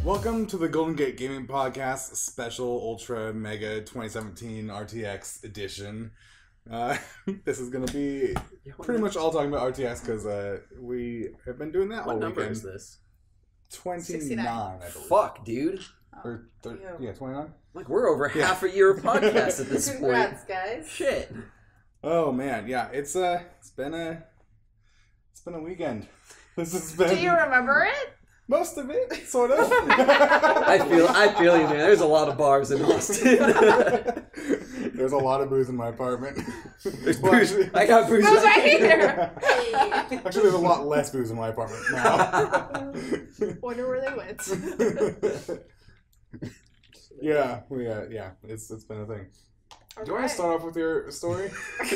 Welcome to the Golden Gate Gaming Podcast Special Ultra Mega 2017 RTX Edition. This is going to be pretty much all talking about RTX because we have been doing that all weekend. What number is this? 29, I believe. Fuck, dude. Or 29? Like, we're over half a year of podcast at this Congrats, point. guys. Shit. Oh man, yeah, it's been a weekend. This has been. Do you remember it? Most of it, sort of. I feel you, man. There's a lot of bars in Austin. There's a lot of booze in my apartment. I got booze right here. Actually, there's a lot less booze in my apartment now. Wonder where they went. Yeah, it's been a thing. Do you want to start off with your story? So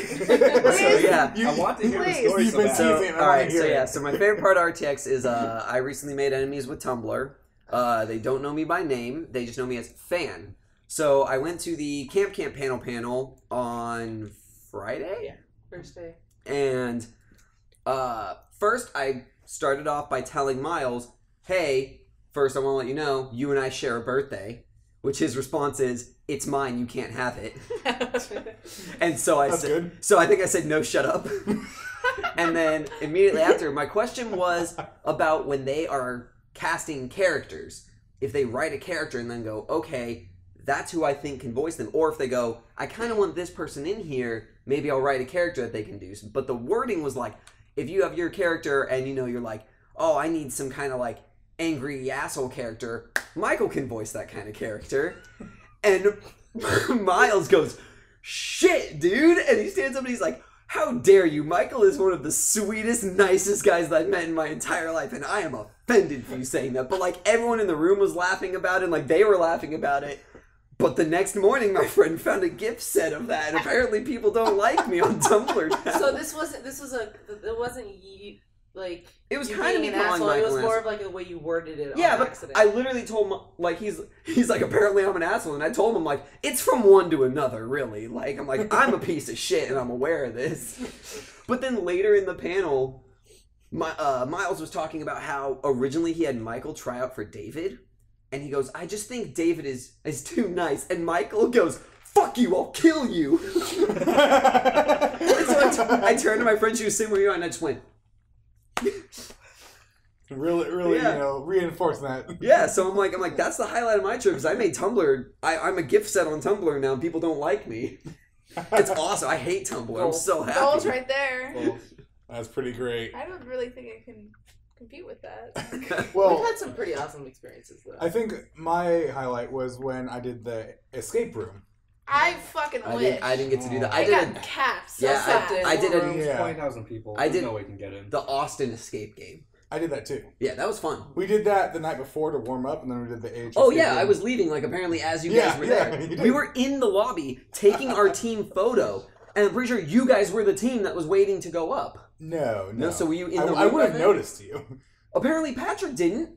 yeah, I want to hear the story. You've been so teasing. all right. So yeah, so my favorite part of RTX is I recently made enemies with Tumblr. They don't know me by name; they just know me as Fan. So I went to the Camp panel on Friday. Yeah, first day. And first I started off by telling Miles, "Hey, first I want to let you know you and I share a birthday," which his response is, "It's mine, you can't have it." And so I said, so I think I said, "No, shut up." And then immediately after, my question was about when they are casting characters. If they write a character and then go, "Okay, that's who I think can voice them," or if they go, "I kind of want this person in here, maybe I'll write a character that they can do." But the wording was like, if you have your character and you're like, "Oh, I need some kind of like angry asshole character," Michael can voice that kind of character. And Miles goes, "Shit, dude." And he stands up and he's like, "How dare you? Michael is one of the sweetest, nicest guys that I've met in my entire life, and I am offended for you saying that." But like everyone in the room was laughing about it, and like they were laughing about it. But the next morning, my friend found a gift set of that, and apparently people don't like me on Tumblr now. So it wasn't like it was you kind of being me an calling asshole. Michael It was an more asshole. of like the way you worded it. Yeah, on but accident. I literally told him, like, he's like, apparently I'm an asshole, and I told him, like, it's from one to another, really. Like, I'm like, I'm a piece of shit, and I'm aware of this. But then later in the panel, Miles was talking about how originally he had Michael try out for David, and he goes, "I just think David is too nice," and Michael goes, "Fuck you, I'll kill you." And so I turned to my friend, she was sitting where you are, and I just went, Really, Yeah. Reinforce that. yeah, so I'm like, that's the highlight of my trip, because I made Tumblr. I'm a gift set on Tumblr now, and people don't like me. It's awesome. I hate Tumblr. I'm so happy. Goals right there. Well, that's pretty great. I don't really think I can compete with that. Well, We've had some pretty awesome experiences though. I think my highlight was when I did the escape room. I fucking wish. I didn't get to do that. I did got capped. So Yeah, sad. I did a- Rooms, Yeah. 20,000 people. I There's did- no way we can get in. the Austin escape game. I did that too. Yeah, that was fun. We did that the night before to warm up, and then we did the age. Oh escape yeah, room. I was leaving, like, apparently as you Yeah, guys were yeah, there. you did. We were in the lobby taking our team photo, and I'm pretty sure you guys were the team that was waiting to go up. No. No, so were you in the I room would have with it? noticed you. Apparently Patrick didn't.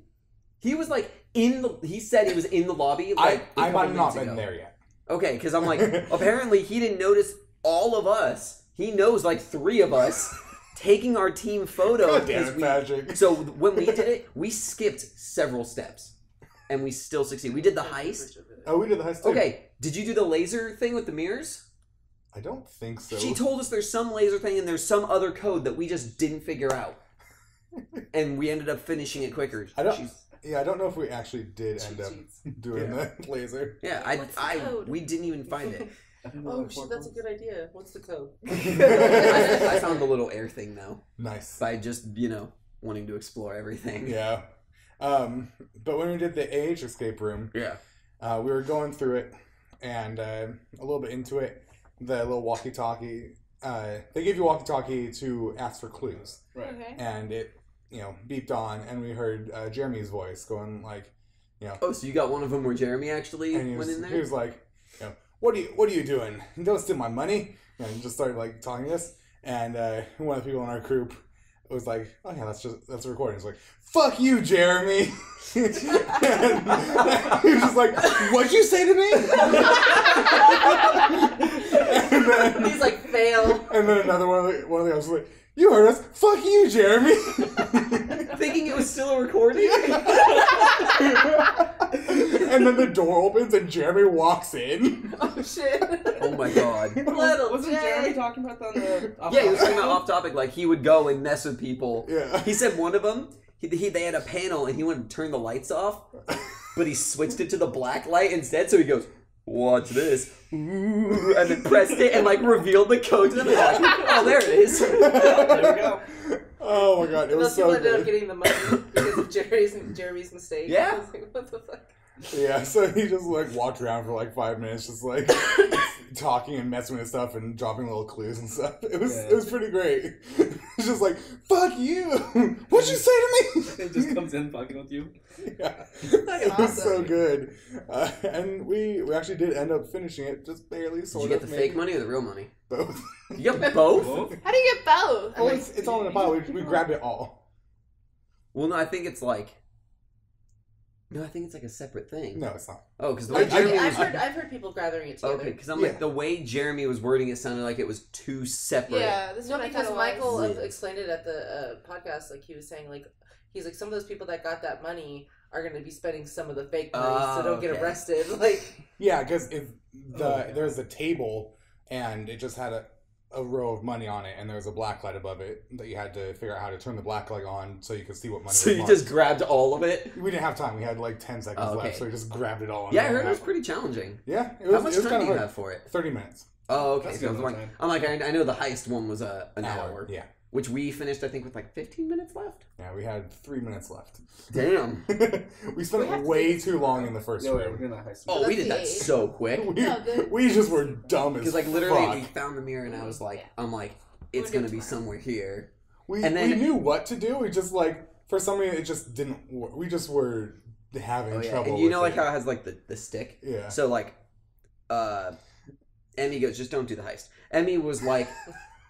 He was like he said he was in the lobby like I a might couple have not minutes been ago. there yet. Okay, because I'm like, apparently he didn't notice all of us. He knows like 3 of us taking our team photo. God damn it, Patrick. So when we did it, we skipped several steps, and we still succeeded. We did the heist. Oh, we did the heist too. Okay, did you do the laser thing with the mirrors? I don't think so. She told us there's some laser thing and there's some other code that we just didn't figure out, and we ended up finishing it quicker. I don't know if we actually did end up doing the laser. Yeah, What's the code? we didn't even find it. Oh shit, that's a good idea. What's the code? I found the little air thing though Nice. by just wanting to explore everything. Yeah. But when we did the age escape room, Yeah. we were going through it, and a little bit into it, the little walkie-talkie, they gave you walkie-talkie to ask for clues. Right. Okay. And it, beeped on, and we heard Jeremy's voice going like, Oh, so you got one of them where Jeremy actually and went in he there? was like, what are you doing? Don't steal my money. And just started like talking to us. And one of the people in our group was like, "Oh yeah, that's a recording." It's like, "Fuck you, Jeremy." And he was just like, "What'd you say to me?" And then, He's like, fail. and then another one of the guys was like, "You heard us. Fuck you, Jeremy." Thinking it was still a recording? And then the door opens and Jeremy walks in. Oh shit. Oh my god. Wasn't Jeremy talking about that on the... Yeah, he was talking about off topic, like he would go and mess with people. Yeah. He said one of them, they had a panel and he wanted to turn the lights off, but he switched it to the black light instead, so he goes, "Watch this." Ooh, and then pressed it and like revealed the code to them. And they're like, "Oh, there it is." There we go. Oh my god, it was Those people so ended up good. getting the money because of Jeremy's mistake. Yeah. I was like, what the fuck? Yeah, so he just like walked around for like 5 minutes, just like talking and messing with stuff and dropping little clues and stuff. It was pretty great. It's just like, "Fuck you! What'd you say to me?" It just comes in fucking with you. Yeah, Fucking it was so awesome. good, and we actually did end up finishing it, just barely. Did Sort you get of. the maybe. fake money or the real money? Both. You got both? Both? How do you get both? Well, it's all in a pile. We grabbed it all. Well, no, I think it's like... No, I think it's like a separate thing. No, it's not. Oh, because the way I've Jeremy was... heard people gathering it together. Okay, because I'm Yeah. like, the way Jeremy was wording it sounded like it was two separate... Yeah, this is No, what I because thought it Michael was. explained it at the podcast. Like he was saying, like he's like some of those people that got that money are going to be spending some of the fake money, so don't get okay. arrested. Like Yeah, because if God. there's a table and it just had a row of money on it, and there was a black light above it that you had to figure out how to turn the black light on so you could see what money. So was you marked. just grabbed all of it? We didn't have time. We had like 10 seconds Oh, okay. left, so we just grabbed it all. Yeah, I heard it was pretty challenging. Yeah, it How was. much It was time kind do of you hard. have for it? 30 minutes. Oh, okay. That's So good I'm like, time. I know the heist one was an hour. Yeah, Which we finished, I think, with like 15 minutes left. yeah. We had 3 minutes left. Damn. We spent We have to way do this too long in the first Yeah, we're room. doing that heist. Oh, we did that That's the so quick. We, No, the- we just were dumb as Because like literally, fuck. we found the mirror, and I was like, it's We're gonna doing be tomorrow. somewhere here. We And then- we knew what to do. We just like for some reason it just didn't work. We just were having Oh yeah, trouble. and you with know like it. how it has like the stick. Yeah. So like, Emmy goes, just don't do the heist. Emmy was like,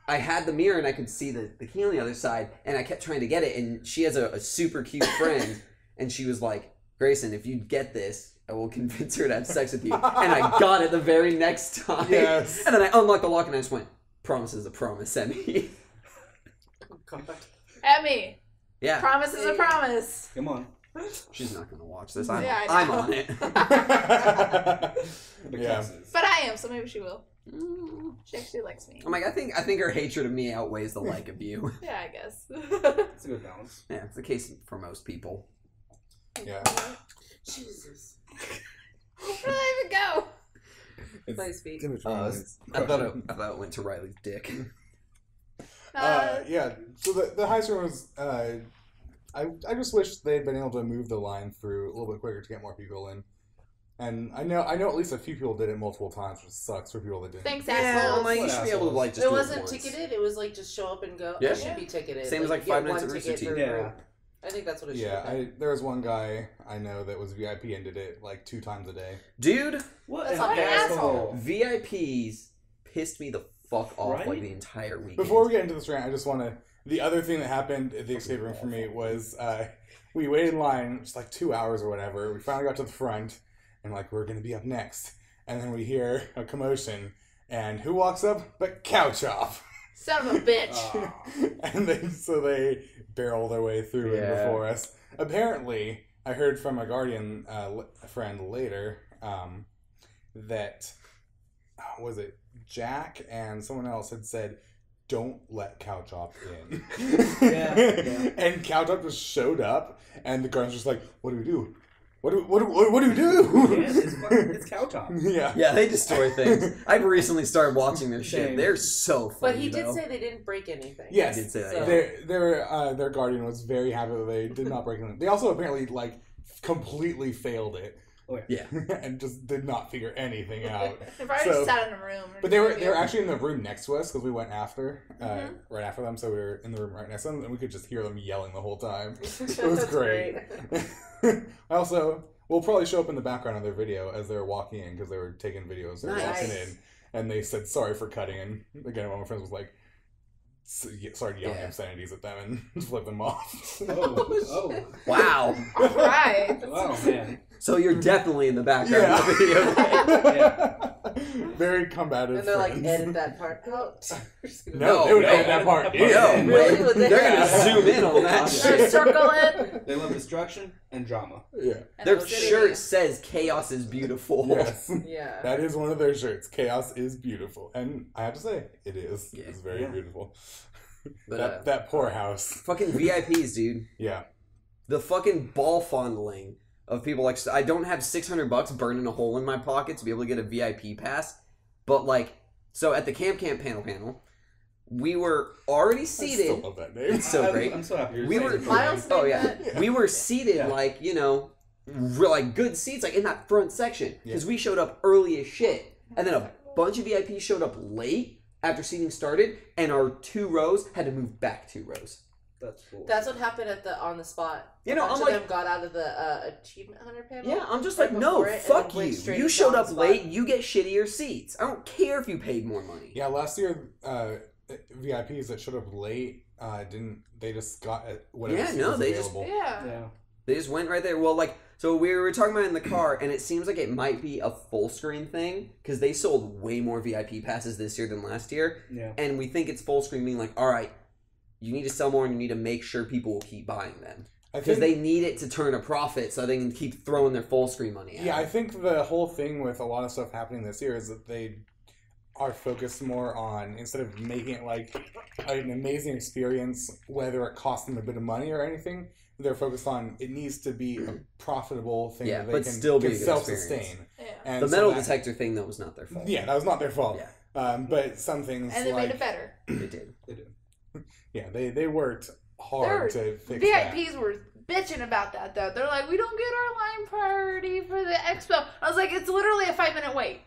I had the mirror and I could see the key on the other side, and I kept trying to get it, and she has a super cute friend, and she was like, Grayson, if you get this, I will convince her to have sex with you. And I got it the very next time. Yes. And then I unlocked the lock and I just went, promise is a promise, Emmy. oh god. Emmy, Yeah. promise is a promise. Come on. She's not gonna watch this. I'm, Yeah, I know. I'm on it. The Yeah. classes. But I am, so maybe she will. She actually likes me. I'm like, I think her hatred of me outweighs the like of you. Yeah, I guess. It's a good balance. Yeah, it's the case for most people. Yeah. Jesus. Where did I even go? Nice feet. I thought it went to Riley's dick. Yeah. So the heist room was. I just wish they'd been able to move the line through a little bit quicker to get more people in. And I know at least a few people did it multiple times, which sucks for people that didn't. Thanks, Yeah, assholes. like, you What should be able to like just It do wasn't once. ticketed. It was like just show up and go. Yeah. It should be ticketed. Same as, like, you 5 get Nights one at Rooster ticket Teeth. per Yeah. group. I think that's what it should Yeah, have been. there was one guy I know that was VIP and did it like 2 times a day. Dude, What That's an not an asshole. VIPs pissed me the fuck off Right? like the entire weekend. Before we get into this rant, I just want to. The other thing that happened at the escape room for me was we waited in line just like 2 hours or whatever. We finally got to the front, and like we're gonna be up next, and then we hear a commotion, and who walks up but Couch Off, Son of a bitch. Oh. and they barrel their way through in Yeah. before us. Apparently, I heard from a Guardian friend later that was it Jack and someone else had said, don't let Couch Up in. Yeah. And Couch Up just showed up, and the Guardians just like, what do we do? What do we do? Yeah, it's cow top. Yeah. Yeah, they destroy things. I've recently started watching their shit. Same. They're so funny. But he did though. say they didn't break anything. Yes, He did say that, So- their Guardian was very happy that they did not break anything. They also apparently like completely failed it. Yeah. And just did not figure anything out. They probably So- just sat in a room. But they were actually in the room next to us because we went after, Mhm. right after them. So we were in the room right next to them, and we could just hear them yelling the whole time. It was That's great. Also, we'll probably show up in the background of their video as they were walking in because they were taking videos. They were Nice. walking in, and they said sorry for cutting. And again, one of my friends was like, started yelling obscenities at them and flipped them off. Oh. Wow. Right. Wow, man. So you're definitely in the background of the video. Very combative. And they're like, friends. edit that part out. No, they would edit that part. No, in. Really? Would they? they're gonna zoom in on that Or shit. circle it. They love destruction and drama. Yeah. And Their it was shirt says "Chaos is beautiful." Yes. Yeah. That is one of their shirts. Chaos is beautiful. And I have to say, it is. Yeah. It's very beautiful. But that poor house. fucking VIPs, dude. Yeah. The fucking ball fondling of people like I don't have $600 burning a hole in my pocket to be able to get a VIP pass, but like so at the Camp panel, we were already I still seated. love that name. It's so great. I'm so happy you're We saying were- it. Miles Oh named yeah. that? We were seated Yeah. like like good seats like in that front section because Yeah. we showed up early as shit, and then a bunch of VIPs showed up late after seating started, and our 2 rows had to move back 2 rows. That's cool. That's what happened at the on the spot. You know, a bunch I'm of like- them got out of the achievement hunter panel. Yeah, I'm just right like, no, before it, and fuck then went you. straight You to showed on up the late, spot. you get shittier seats. I don't care if you paid more money. Yeah, last year, VIPs that showed up late they just got whatever Yeah, seat no, was they just- available. Yeah. Yeah. They just went right there. Well, like, so we were talking about it in the car, and it seems like it might be a full screen thing because they sold way more VIP passes this year than last year. Yeah. And we think it's full screen, being like, all right, you need to sell more and you need to make sure people will keep buying them. I Because think, they need it to turn a profit so they can keep throwing their full screen money at yeah, I it. think the whole thing with a lot of stuff happening this year is that they are focused more on, instead of making it like an amazing experience, whether it costs them a bit of money or anything, they're focused on it needs to be a profitable thing Yeah, that they but can, still be can a good self-sustain. experience. Yeah. And The so metal that- detector thing, though, was not their fault. Yeah, that was not their fault. Yeah. But some things And they like made it better. They did. They do. yeah, they worked hard to fix VIPs were bitching about that though. They're like, we don't get our line priority for the expo. I was like, it's literally a 5-minute wait.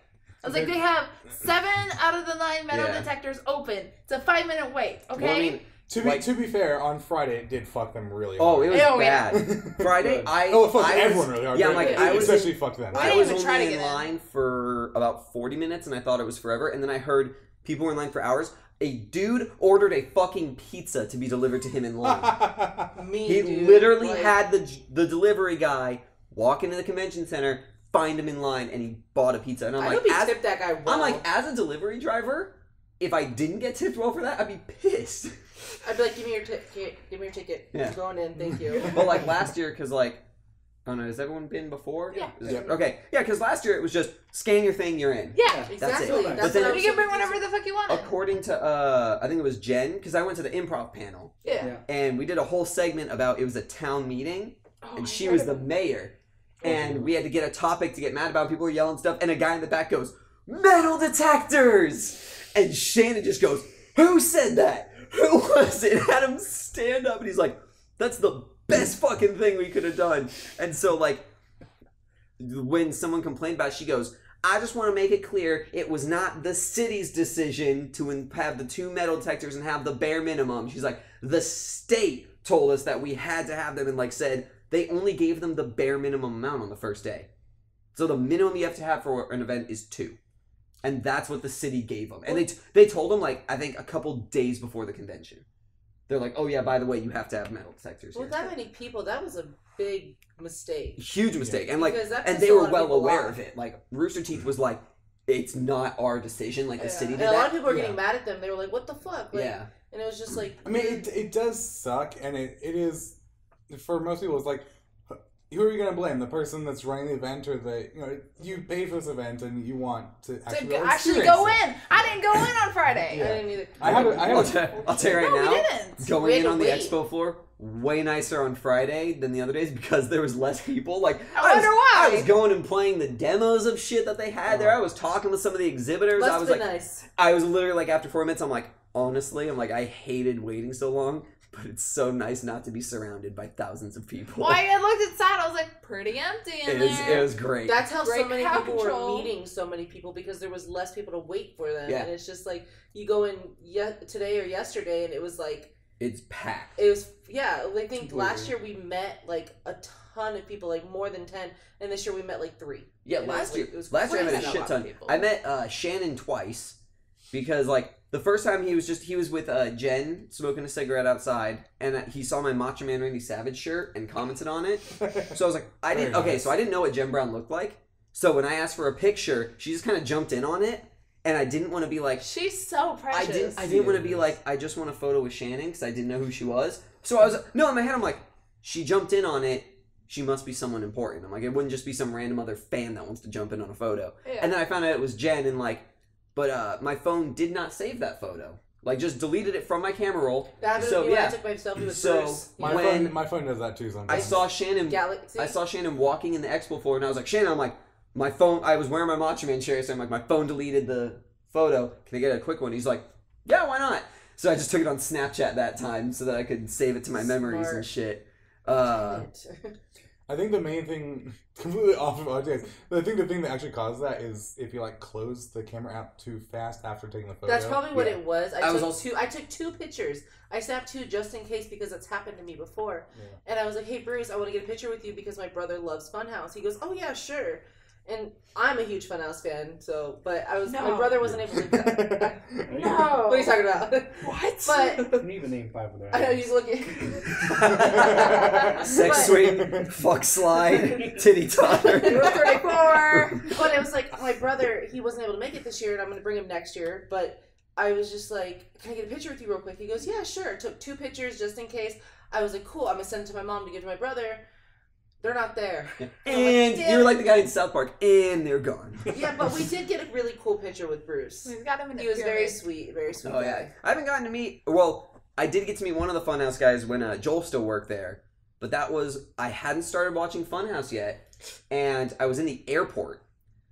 I was like, they have 7 out of the 9 metal Yeah. detectors open. It's a 5-minute wait. Okay. Well, I mean, that. To be fair, on Friday it did fuck them really oh, hard. it was Oh, yeah. bad. Friday, Good. I Oh, it fucked I was- everyone really hard. Yeah, but like, it I was especially fucked them. I I didn't was even try to only get in in. line for about 40 minutes, and I thought it was forever. And then I heard people were in line for hours. A dude ordered a fucking pizza to be delivered to him in line. Me, He dude, literally like, had the delivery guy walk into the convention center, find him in line, and he bought a pizza. And I'm I like, hope he as, tipped that guy well. I'm like, as a delivery driver, if I didn't get tipped well for that, I'd be pissed. I'd be like, give me your ticket. Give me your ticket. Yeah. I'm going in. Thank you. Well, like last year, because like, I don't know, has everyone been before? Yeah. Is Yeah. it- Okay, yeah, because last year it was just scan your thing, you're in. Yeah. Exactly. it. That's But then what I You can bring was whatever the fuck you want. According to, I think it was Jen, because I went to the improv panel, Yeah. Yeah. and we did a whole segment about, it was a town meeting, Oh, and I she heard was about the mayor. And we had to get a topic to get mad about. People were yelling stuff, and a guy in the back goes, "Metal detectors!" And Shannon just goes, "Who said that? Who was it?" Had him stand up, and he's like, "That's the best fucking thing we could have done." And so, like, when someone complained about it, she goes, "I just want to make it clear, it was not the city's decision to have the 2 metal detectors and have the bare minimum." She's like, "The state told us that we had to have them," and like said, they only gave them the bare minimum amount on the first day. So the minimum you have to have for an event is 2. And that's what the city gave them. And they told them, like, I think a couple days before the convention. They're like, "Oh yeah, by the way, you have to have metal detectors With here." that many people, that was a big mistake. Huge mistake. And like, Because that and pissed they a were lot of well people aware off. of it. Like, Rooster Teeth was like, "It's not our decision." Like, the city And did a lot that. of people were Yeah. getting mad at them. They were like, "What the fuck?" Like, Yeah. And it was just like, I mean, it does suck, and it is, for most people, it's like, who are you going to blame? The person that's running the event, or you paid for this event and you want to actually, To actually go in. I didn't go in on Friday. I didn't either. I'll tell you right No, we now, didn't. We going had in to on the wait. expo floor, way nicer on Friday than the other days because there was less people. Like, I wonder why. I was going and playing the demos of shit that they had there. I was talking with some of the exhibitors. Must I have was been like, nice. I was literally like, after 4 minutes, I'm like, honestly, I hated waiting so long, but it's so nice not to be surrounded by thousands of people. Well, I looked inside. I was like, pretty empty in there. It was great. That's how so Great many crowd people control. were meeting so many people because there was less people to wait for them. Yeah. And it's just like, you go in today or yesterday and it was like, It's packed. it was, yeah, I think Completely. last year we met like a ton of people, like more than 10, and this year we met like 3. Yeah, And it was, last year like, it was I met a crazy. shit lot ton. of people. I met Shannon twice. because like the first time he was with Jen smoking a cigarette outside, and he saw my Macho Man Randy Savage shirt and commented on it. So I was like, I didn't know what Jen Brown looked like. So when I asked for a picture, she just kind of jumped in on it, and I didn't want to be like, she's so precious. I didn't want to be like, I just want a photo with Shannon because I didn't know who she was. So I was no, in my head I'm like, she jumped in on it. She must be someone important. I'm like, it wouldn't just be some random other fan that wants to jump in on a photo. Yeah. And then I found out it was Jen, and like, but my phone did not save that photo. Like, just deleted it from my camera roll. That happened to me when I took my selfie with Bruce. My phone does that too sometimes. I saw Shannon walking in the expo floor, and I was like, Shannon, I'm like, my phone. I was wearing my Macho Man shirt, so I'm like, my phone deleted the photo. Can I get a quick one? He's like, yeah, why not? So I just took it on Snapchat that time so that I could save it to my memories and shit. I think the main thing, completely off of RTX, but I think the thing that actually caused that is if you like close the camera app too fast after taking the photo. That's probably what it was. I took two pictures. I snapped two just in case because it's happened to me before. Yeah. And I was like, hey Bruce, I want to get a picture with you because my brother loves Funhouse. He goes, oh yeah, sure. And I'm a huge Funhouse fan, so my brother wasn't able to do that. No. What are you talking about? What? But you can even name 5 of them. I know he's looking. Sex swing, fuck slide, titty totter. 34. But it was like my brother, he wasn't able to make it this year, and I'm going to bring him next year. But I was just like, can I get a picture with you real quick? He goes, yeah, sure. Took 2 pictures just in case. I was like, cool. I'm going to send it to my mom to give to my brother. They're not there. And you're like the guy in South Park, and they're gone. Yeah, but we did get a really cool picture with Bruce. We've got him in the He was very sweet guy. Yeah. I haven't gotten to meet, I did get to meet one of the Funhouse guys when Joel still worked there, but I hadn't started watching Funhouse yet, and I was in the airport.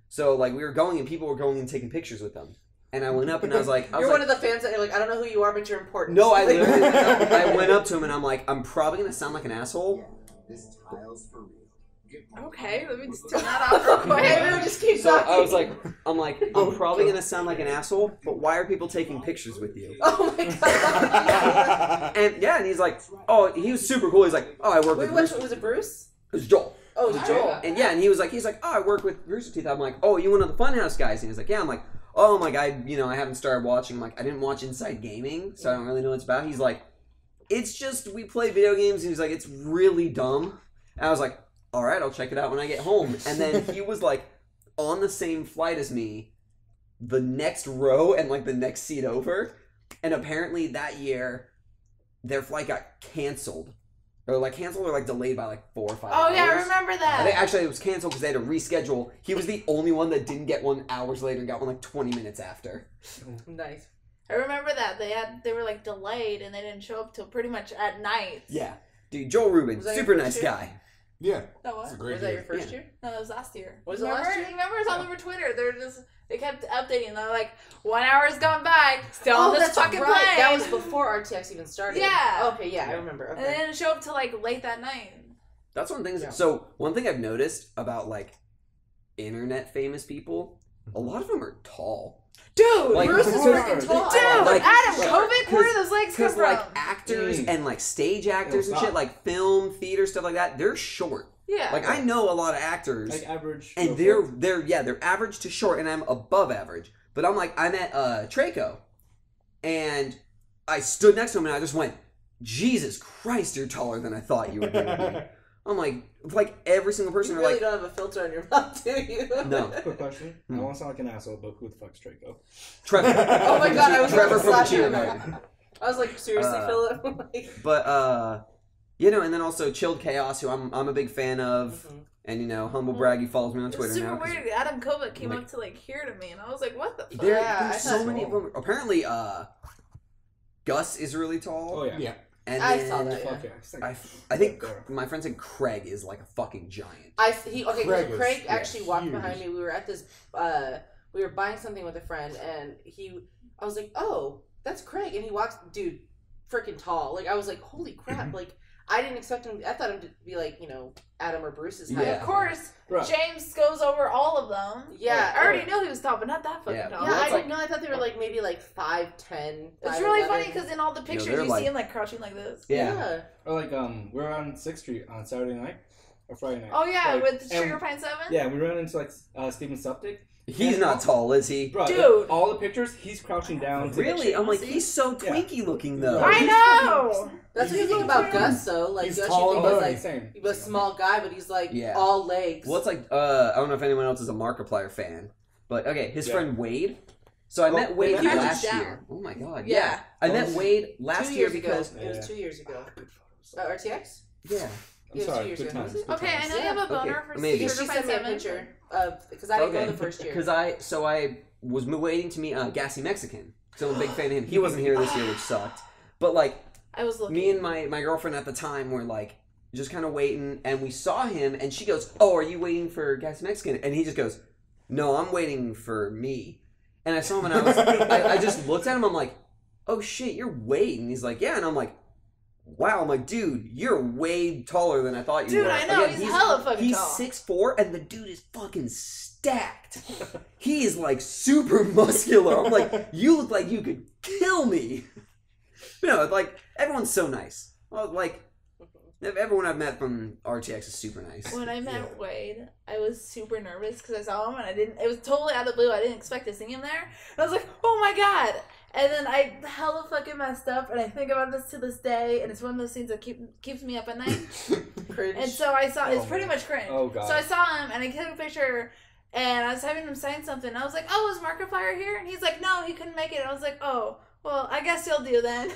So, like, we were going, and people were going and taking pictures with them. And I went up, and I was like... You're one of the fans that you're like, I don't know who you are, but you're important. No, I literally I went up to him, and I'm like, I'm probably going to sound like an asshole. This tile's for real. Okay, let me just turn that off real quick. Hey, just keep talking. I was like, I'm probably going to sound like an asshole, but why are people taking pictures with you? Oh my god. and he's like, he was super cool. He's like, I work with Bruce. Was it Bruce? It was Joel. Oh, it was Joel. And and he was like, I work with Rooster Teeth. I'm like, you one of the Funhouse guys? And he's like, yeah. I'm like, oh my god, I haven't started watching. I'm like, I didn't watch Inside Gaming, so I don't really know what it's about. He's like, it's just, we play video games, and he's like, it's really dumb. And I was like, all right, I'll check it out when I get home. And then he was like on the same flight as me, the next row and like the next seat over. And apparently that year, their flight got canceled. Or like canceled or like delayed by like 4 or 5 hours. Oh yeah, I remember that. I think actually it was canceled because they had to reschedule. He was the only one that didn't get one hours later and got one like 20 minutes after. Nice. I remember that. They were like delayed and they didn't show up till pretty much at night. Yeah. Dude, Joel Rubin, super nice guy. Yeah. That was? Was that your first year? No, that was last year. Was it last year? Remember it's all over Twitter. They kept updating. They're like, 1 hour's gone by. Still on this fucking plane. That was before RTX even started. Yeah. Okay, yeah, I remember. Okay. And they didn't show up till like late that night. That's one thing. Yeah. So one thing I've noticed about like internet famous people, a lot of them are tall. Dude, like, Bruce is freaking tall. Dude, like, Adam Kovic, where do those legs come Because from? like actors and like stage actors and shit, like film, theater, stuff like that, they're short. Yeah. Like I know a lot of actors, like average, and they're average to short, and I'm above average. But I'm at Traco, and I stood next to him, and I just went, Jesus Christ, you're taller than I thought you were gonna be. I'm like every single person. You really don't have a filter on your mouth, do you? No. Quick question. I don't want to sound like an asshole, but who the fuck's Draco? Trevor. Oh my god, I was Trevor from slap you Cheetah in there. Man. I was like, seriously, Philip? But and then also Chilled Chaos, who I'm a big fan of, and Humble Brag, he follows me on Twitter now. Super weird. Adam Kovic came up to like here to me, and I was like, what the fuck? There's so many of them. Apparently, Gus is really tall. Oh yeah. Yeah. And I then, saw that. Yeah. I think my friend said Craig is like a fucking giant. Craig actually walked huge. behind me. We were at this. We were buying something with a friend, and I was like, "Oh, that's Craig," and he walks, dude, freaking tall. Like I was like, "Holy crap!" Like I didn't expect him. I thought him to be like Adam or Bruce's height. Yeah. Of course, Right. James goes over all of them. Yeah, I already knew he was tall, but not that fucking tall. Yeah, I didn't know. I thought they were like maybe like 5'10". It's really funny because in all the pictures they're you like- see him like crouching like this. Yeah. Or like we were on 6th Street on Saturday night or Friday night. Oh yeah, Like, with and- Sugar Pine 7? Yeah, we ran into like Steven Suptic, He's not tall, is he? Bro, Dude. all the pictures, he's crouching down. to Really? the I'm like, See? he's so twinky looking though. I know. That's what you think about Gus, though. Like, He's Gus, tall you think and was bony. like Same. he was a small guy, but he's like Yeah. all legs. Well, it's like I don't know if anyone else is a Markiplier fan, but okay, his friend Wade. So I met Wade Wade last down. year. Oh my god, Yeah. I met Wade 2 last year years because ago. It was 2 years ago. RTX? yeah. I'm Yeah, sorry. 2 years Good ago. times. Good Okay, I times. know you have a Yeah. boner Okay, for maybe. Because she sent me a 7. picture of because I didn't go the first year. Because I was waiting to meet Gassy Mexican. So I'm a big fan of him. He wasn't here this year, which sucked. But like I was looking. me and my girlfriend at the time were like just kind of waiting, and we saw him, and she goes, "Oh, are you waiting for Gassy Mexican?" And he just goes, "No, I'm waiting for me." And I saw him, and I just looked at him. I'm like, "Oh shit, you're Wade." And he's like, "Yeah," and I'm like, wow, I'm like, dude, you're way taller than I thought you were. Dude, I know, he's hella fucking he's tall. 6'4", and the dude is fucking stacked. He is like super muscular. I'm like, you look like you could kill me. You know, like everyone's so nice. Well, like everyone I've met from RTX is super nice. When I met Wade, I was super nervous because I saw him and I didn't. It was totally out of the blue. I didn't expect to see him there. And I was like, "Oh my god!" And then I hella fucking messed up, and I think about this to this day. And it's one of those things that keeps me up at night. Cringe. And so I saw. It's Oh, pretty man. much cringe. Oh, God. So I saw him and I took a picture. And I was having him sign something. And I was like, "Oh, is Markiplier here?" And he's like, "No, he couldn't make it." And I was like, "Oh, well, I guess you'll do then."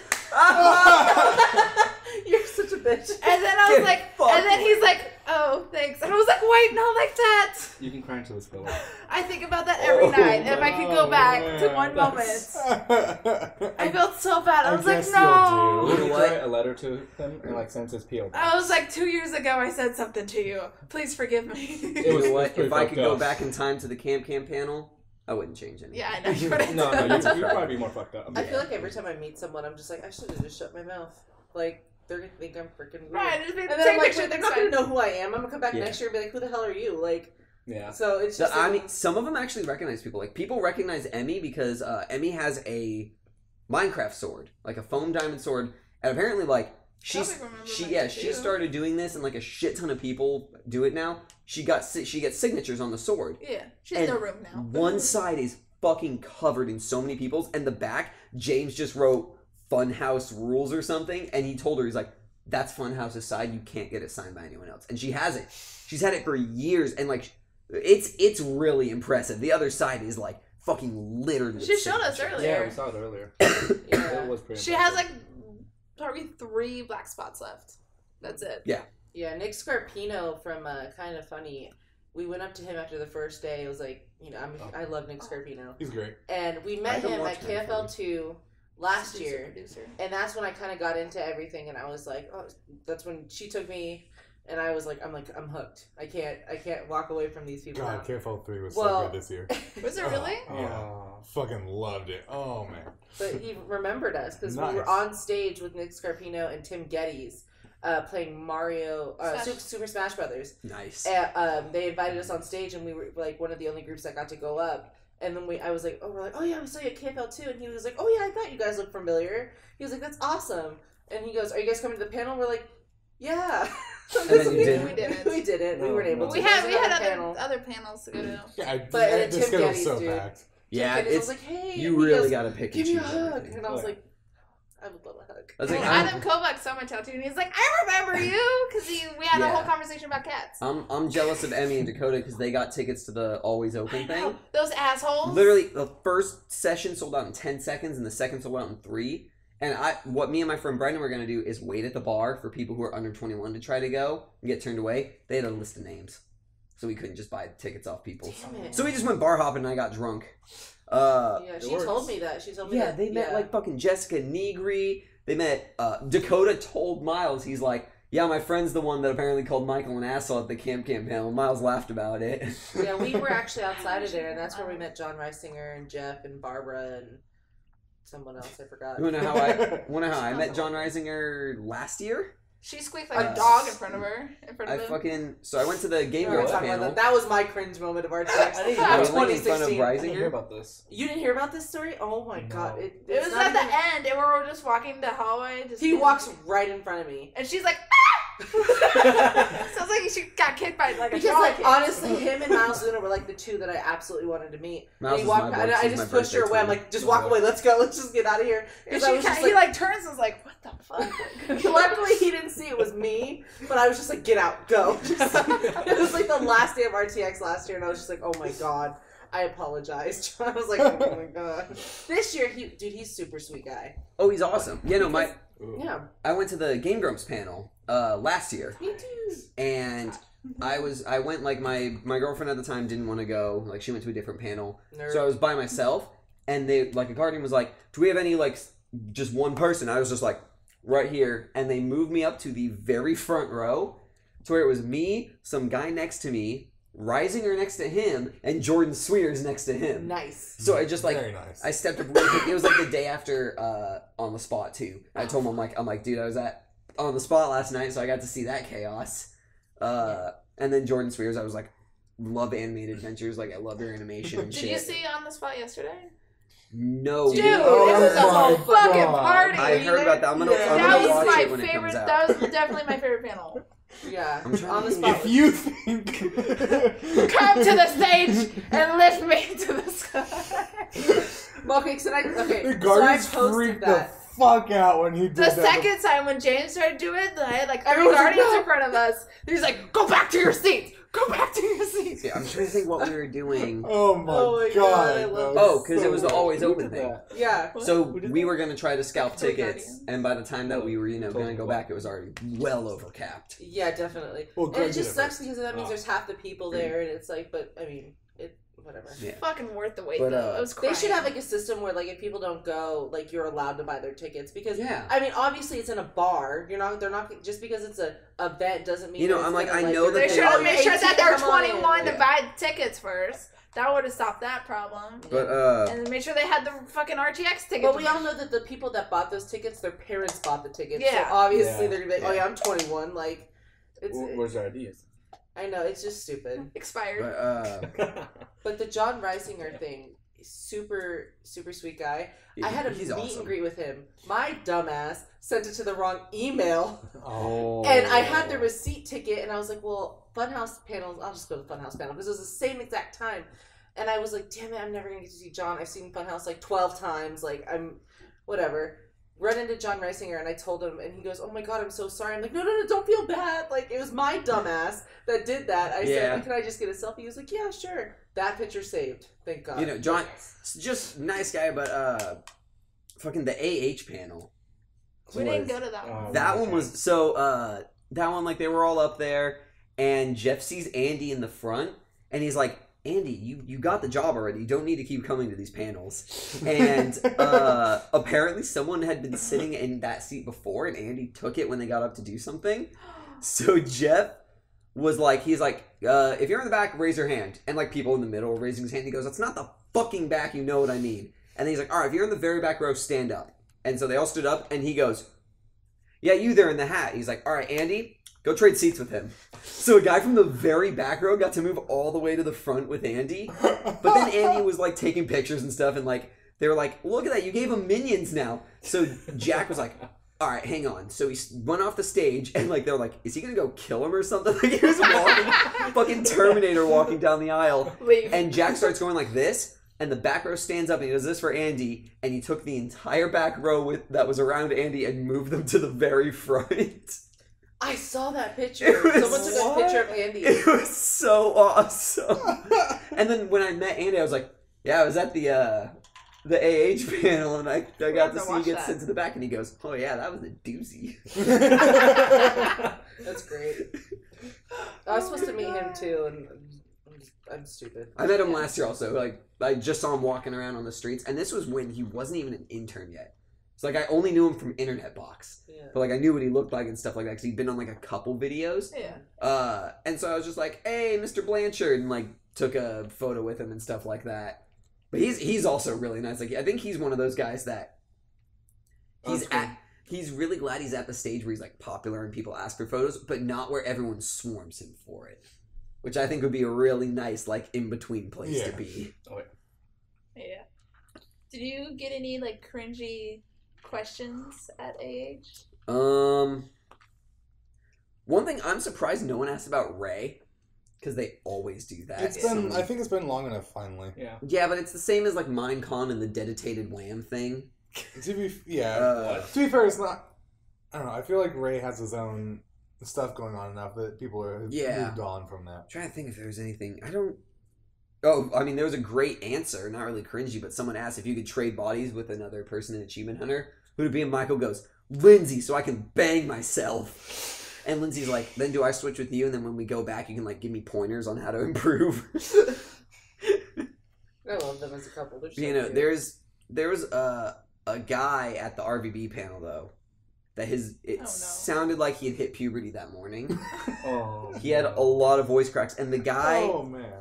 You're such a bitch. And then I was Get like, fucked. and then he's like, "Oh, thanks." And I was like, "Wait, not like that." You can cry into this pillow. I think about that every night. If I could go back to one moment, I I felt so bad. I was like, guess "No." you'll You know need to what? write a letter to him and like send his P.O. box. I was like, 2 years ago, I said something to you. Please forgive me. It was You know what? pretty If I fucked could go up. back in time to the Camp panel, I wouldn't change anything. Yeah, I know you wouldn't. No, you'd probably be more fucked up. I feel like every time I meet someone, I'm just like, I should have just shut my mouth. Like, they're gonna think I'm freaking weird. Right, just And then I'm like, wait, they're not gonna know who I am. I'm gonna come back Yeah. next year and be like, who the hell are you? Like, Yeah. so it's So, just. I mean, some of them actually recognize people. Like, people recognize Emmy because Emmy has a Minecraft sword, like a foam diamond sword, and apparently, like, she mine too. started doing this, and like a shit ton of people do it now. She gets signatures on the sword. Yeah, she has And no room now. One side is fucking covered in so many people's, and the back, James just wrote Funhouse rules or something, and he told her, he's like, that's Funhouse's side, you can't get it signed by anyone else. And she has it. She's had it for years, and like, it's really impressive. The other side is like fucking littered with She showed us signatures. earlier. Yeah, we saw it earlier. Yeah. It was pretty She has impressive. like probably 3 black spots left. That's it. Yeah, Nick Scarpino from Kind of Funny. We went up to him after the first day. It was like, you know, I love Nick Scarpino. He's great. And we I met haven't him watched at Kind of KFL 2 last Producer, year. producer. And that's when I kind of got into everything, and I was like, oh, that's when she took me, and I was like, I'm hooked. I can't walk away from these people. God, now. KFL 3 was Well- so good this year. Was it really? Yeah. Fucking loved it. Oh, man. But he remembered us because we Nice. were on stage with Nick Scarpino and Tim Geddes playing Mario Super Smash Brothers. Nice. And, they invited us on stage, and we were like one of the only groups that got to go up. And then I was like, oh yeah, we saw you at KFL 2, and he was like, oh yeah, I thought you guys looked familiar. He was like, that's awesome. And he goes, are you guys coming to the panel? We're like, yeah. And then you didn't? We didn't. We didn't. We No, weren't able no. to. We had There was another other panels to go to. Yeah, But the Tim schedule's Geddes, so dude. packed. Yeah, Tim Geddes it's was like, hey. you and he really goes, gotta pick and give me a choose hug. everything. And I was like, I would love a hug. I was like, Adam Kovac saw my tattoo and he's like, "I remember you," because we had a Yeah. whole conversation about cats. I'm jealous of Emmy and Dakota because they got tickets to the Always Open thing. Those assholes. Literally, the first session sold out in 10 seconds, and the second sold out in 3. And what me and my friend Brendan were gonna do is wait at the bar for people who are under 21 to try to go and get turned away. They had a list of names, so we couldn't just buy tickets off people. Damn it. So we just went bar hopping, and I got drunk. Yeah, she works. told me that. She told me Yeah, that. they met like fucking Jessica Negri. They met Dakota told Miles, he's like, yeah, my friend's the one that apparently called Michael an asshole at the Camp panel. Miles laughed about it. Yeah, we were actually outside of there, and that's where we met John Reisinger and Jeff and Barbara and someone else. I forgot. You wanna know how I met John Reisinger last year? She squeaked like a dog in front of her. So I went to the Game We were Grumps talking about panel. that was my cringe moment of RTX. I didn't I know. was like in front of 2016. I didn't hear Reisinger. about this. You didn't hear about this story? Oh my No. god! It it's was not at the even- end, and we were just walking the hallway. He walks right in front of me. and she's like, "Ah!" Sounds like she got kicked by like a Because trolley like kick. honestly, him and Miles Luna were like the two that I absolutely wanted to meet. Miles And he is walked, my and boy. I She's just my pushed her birthday away. I'm twin. like, just walk away. Let's go. Let's just get out of here. Because I was just he like, like turns and is like, what the fuck? luckily he didn't see it was me, but I was just like, get out, go. Just, it was like the last day of RTX last year, and I was just like, oh my god, I apologized. I was like, oh my god. This year, he's super sweet guy. Oh, he's awesome. Yeah, no, Yeah. I went to the Game Grumps panel last year, Me too. and I went like my girlfriend at the time didn't want to go. Like she went to a different panel, Nerd. so I was by myself. And they like a guardian was like, "Do we have any like just one person?" I was just like, right here, and they moved me up to the very front row, to where it was me, some guy next to me, Risinger next to him, and Jordan Swears next to him. Nice. So I just like Very nice. I stepped up really quick. It was like the day after on the spot too. I told him I'm like, dude, I was at on the spot last night, so I got to see that chaos. And then Jordan Swears, I was like, love animated adventures, like I love your animation and Did shit. you see On the Spot yesterday? No, Dude, Oh it was a my whole fucking God. party. I heard about that. I'm gonna That was watch my it when it favorite. comes out. That was definitely my favorite panel. Yeah. I'm trying On the to- spot. If you think Come to the stage and lift me to the sky. Okay, so the I Guardians posted freaked that. the fuck out when he did The that. second time when James started doing it, I had like three Everyone's like, guardians "No." in front of us. He's like, "Go back to your seats. Go back to your seats." Yeah, I'm trying to think what we were doing. Oh my, Oh my god! God, I that love was Oh, because it was the so always Who open did thing. that? Yeah. So Who did we that? were gonna try to scalp Three tickets, Guardians. and by the time that we were, gonna go back, it was already well over capped. Yeah, definitely. Well, And Greg it did just it sucks first. because that means Oh. there's half the people there, and it's like, but I mean, whatever. Yeah. Fucking worth the wait But, though. I was crying. They should have like a system where like if people don't go, like you're allowed to buy their tickets because Yeah. I mean obviously it's in a bar. They're not just because it's a event doesn't mean You know, that it's I'm like, gonna, I know They that should have they- made sure that they're 18, come on in. 21 to Yeah. buy tickets first. That would have stopped that problem. But And then make sure they had the fucking RTX tickets. But we all know that the people that bought those tickets, their parents bought the tickets. Yeah. So obviously Yeah. they're gonna be like, oh yeah, I'm 21. Like, Where's their ideas? I know it's just stupid. expired. But the John Reisinger thing, super sweet guy. I had a he's meet awesome. and greet with him. My dumbass sent it to the wrong email. Oh. And I had the receipt ticket, and I was like, well, Funhouse panels, I'll just go to the Funhouse panel, because it was the same exact time. And I was like, damn it, I'm never going to get to see John. I've seen Funhouse like 12 times. Like, whatever. Run into John Reisinger, and I told him, and he goes, oh my god, I'm so sorry. I'm like, no, don't feel bad. Like, it was my dumbass that did that. I said, can I just get a selfie? He was like, yeah, sure. That picture saved. Thank God. You know, John, just nice guy, but fucking the AH panel. We didn't go to that one. That one was so that one like they were all up there, and Jeff sees Andy in the front, and he's like, Andy, you got the job already. You don't need to keep coming to these panels. And apparently someone had been sitting in that seat before, and Andy took it when they got up to do something. So Jeff was like, he's like, if you're in the back, raise your hand. And like people in the middle were raising his hand. He goes, that's not the fucking back, you know what I mean. And then he's like, all right, if you're in the very back row, stand up. And so they all stood up, and he goes, yeah, you there in the hat. He's like, all right, Andy, go trade seats with him. So a guy from the very back row got to move all the way to the front with Andy. But then Andy was like taking pictures and stuff, and like they were like, look at that, you gave him minions now. So Jack was like, all right, hang on. So he went off the stage, and like they were like, is he gonna go kill him or something? Like he was walking, fucking Terminator walking down the aisle. Leave. And Jack starts going like this, and the back row stands up and he does this for Andy, and he took the entire back row that was around Andy and moved them to the very front. I saw that picture. It was- Someone took a picture of Andy. It was so awesome. And then when I met Andy, I was like, yeah, I was at the AH panel, and I got have to to see you watch get that. sent to the back, and he goes, oh yeah, that was a doozy. That's great. I was supposed to meet him too, and I'm stupid. I met him last year also. Like I just saw him walking around on the streets, and this was when he wasn't even an intern yet. So like I only knew him from Internet Box, Yeah. but like I knew what he looked like and stuff like that because he'd been on like a couple videos. Yeah. And so I was just like, hey, Mr. Blanchard, and like took a photo with him and stuff like that. But he's also really nice. Like I think he's one of those guys that he's really glad he's at the stage where he's like popular and people ask for photos, but not where everyone swarms him for it. Which I think would be a really nice like in between place to be. Yeah. Did you get any like cringy questions at AH? One thing, I'm surprised no one asked about Ray. Because they always do that. I think it's been long enough, finally. Yeah. Yeah, but it's the same as, like, Minecon and the dedicated Wham thing. To be fair, it's not... I don't know, I feel like Ray has his own stuff going on enough that people have moved on from that. I'm trying to think if there's anything... Oh, I mean, there was a great answer, not really cringy, but someone asked if you could trade bodies with another person in Achievement Hunter, who would it be? And Michael goes, Lindsay, so I can bang myself. And Lindsay's like, then do I switch with you? And then when we go back, you can, like, give me pointers on how to improve. I love them as a couple. They're so cute. There was a guy at the RVB panel, though, that sounded like he had hit puberty that morning. He had a lot of voice cracks, and the guy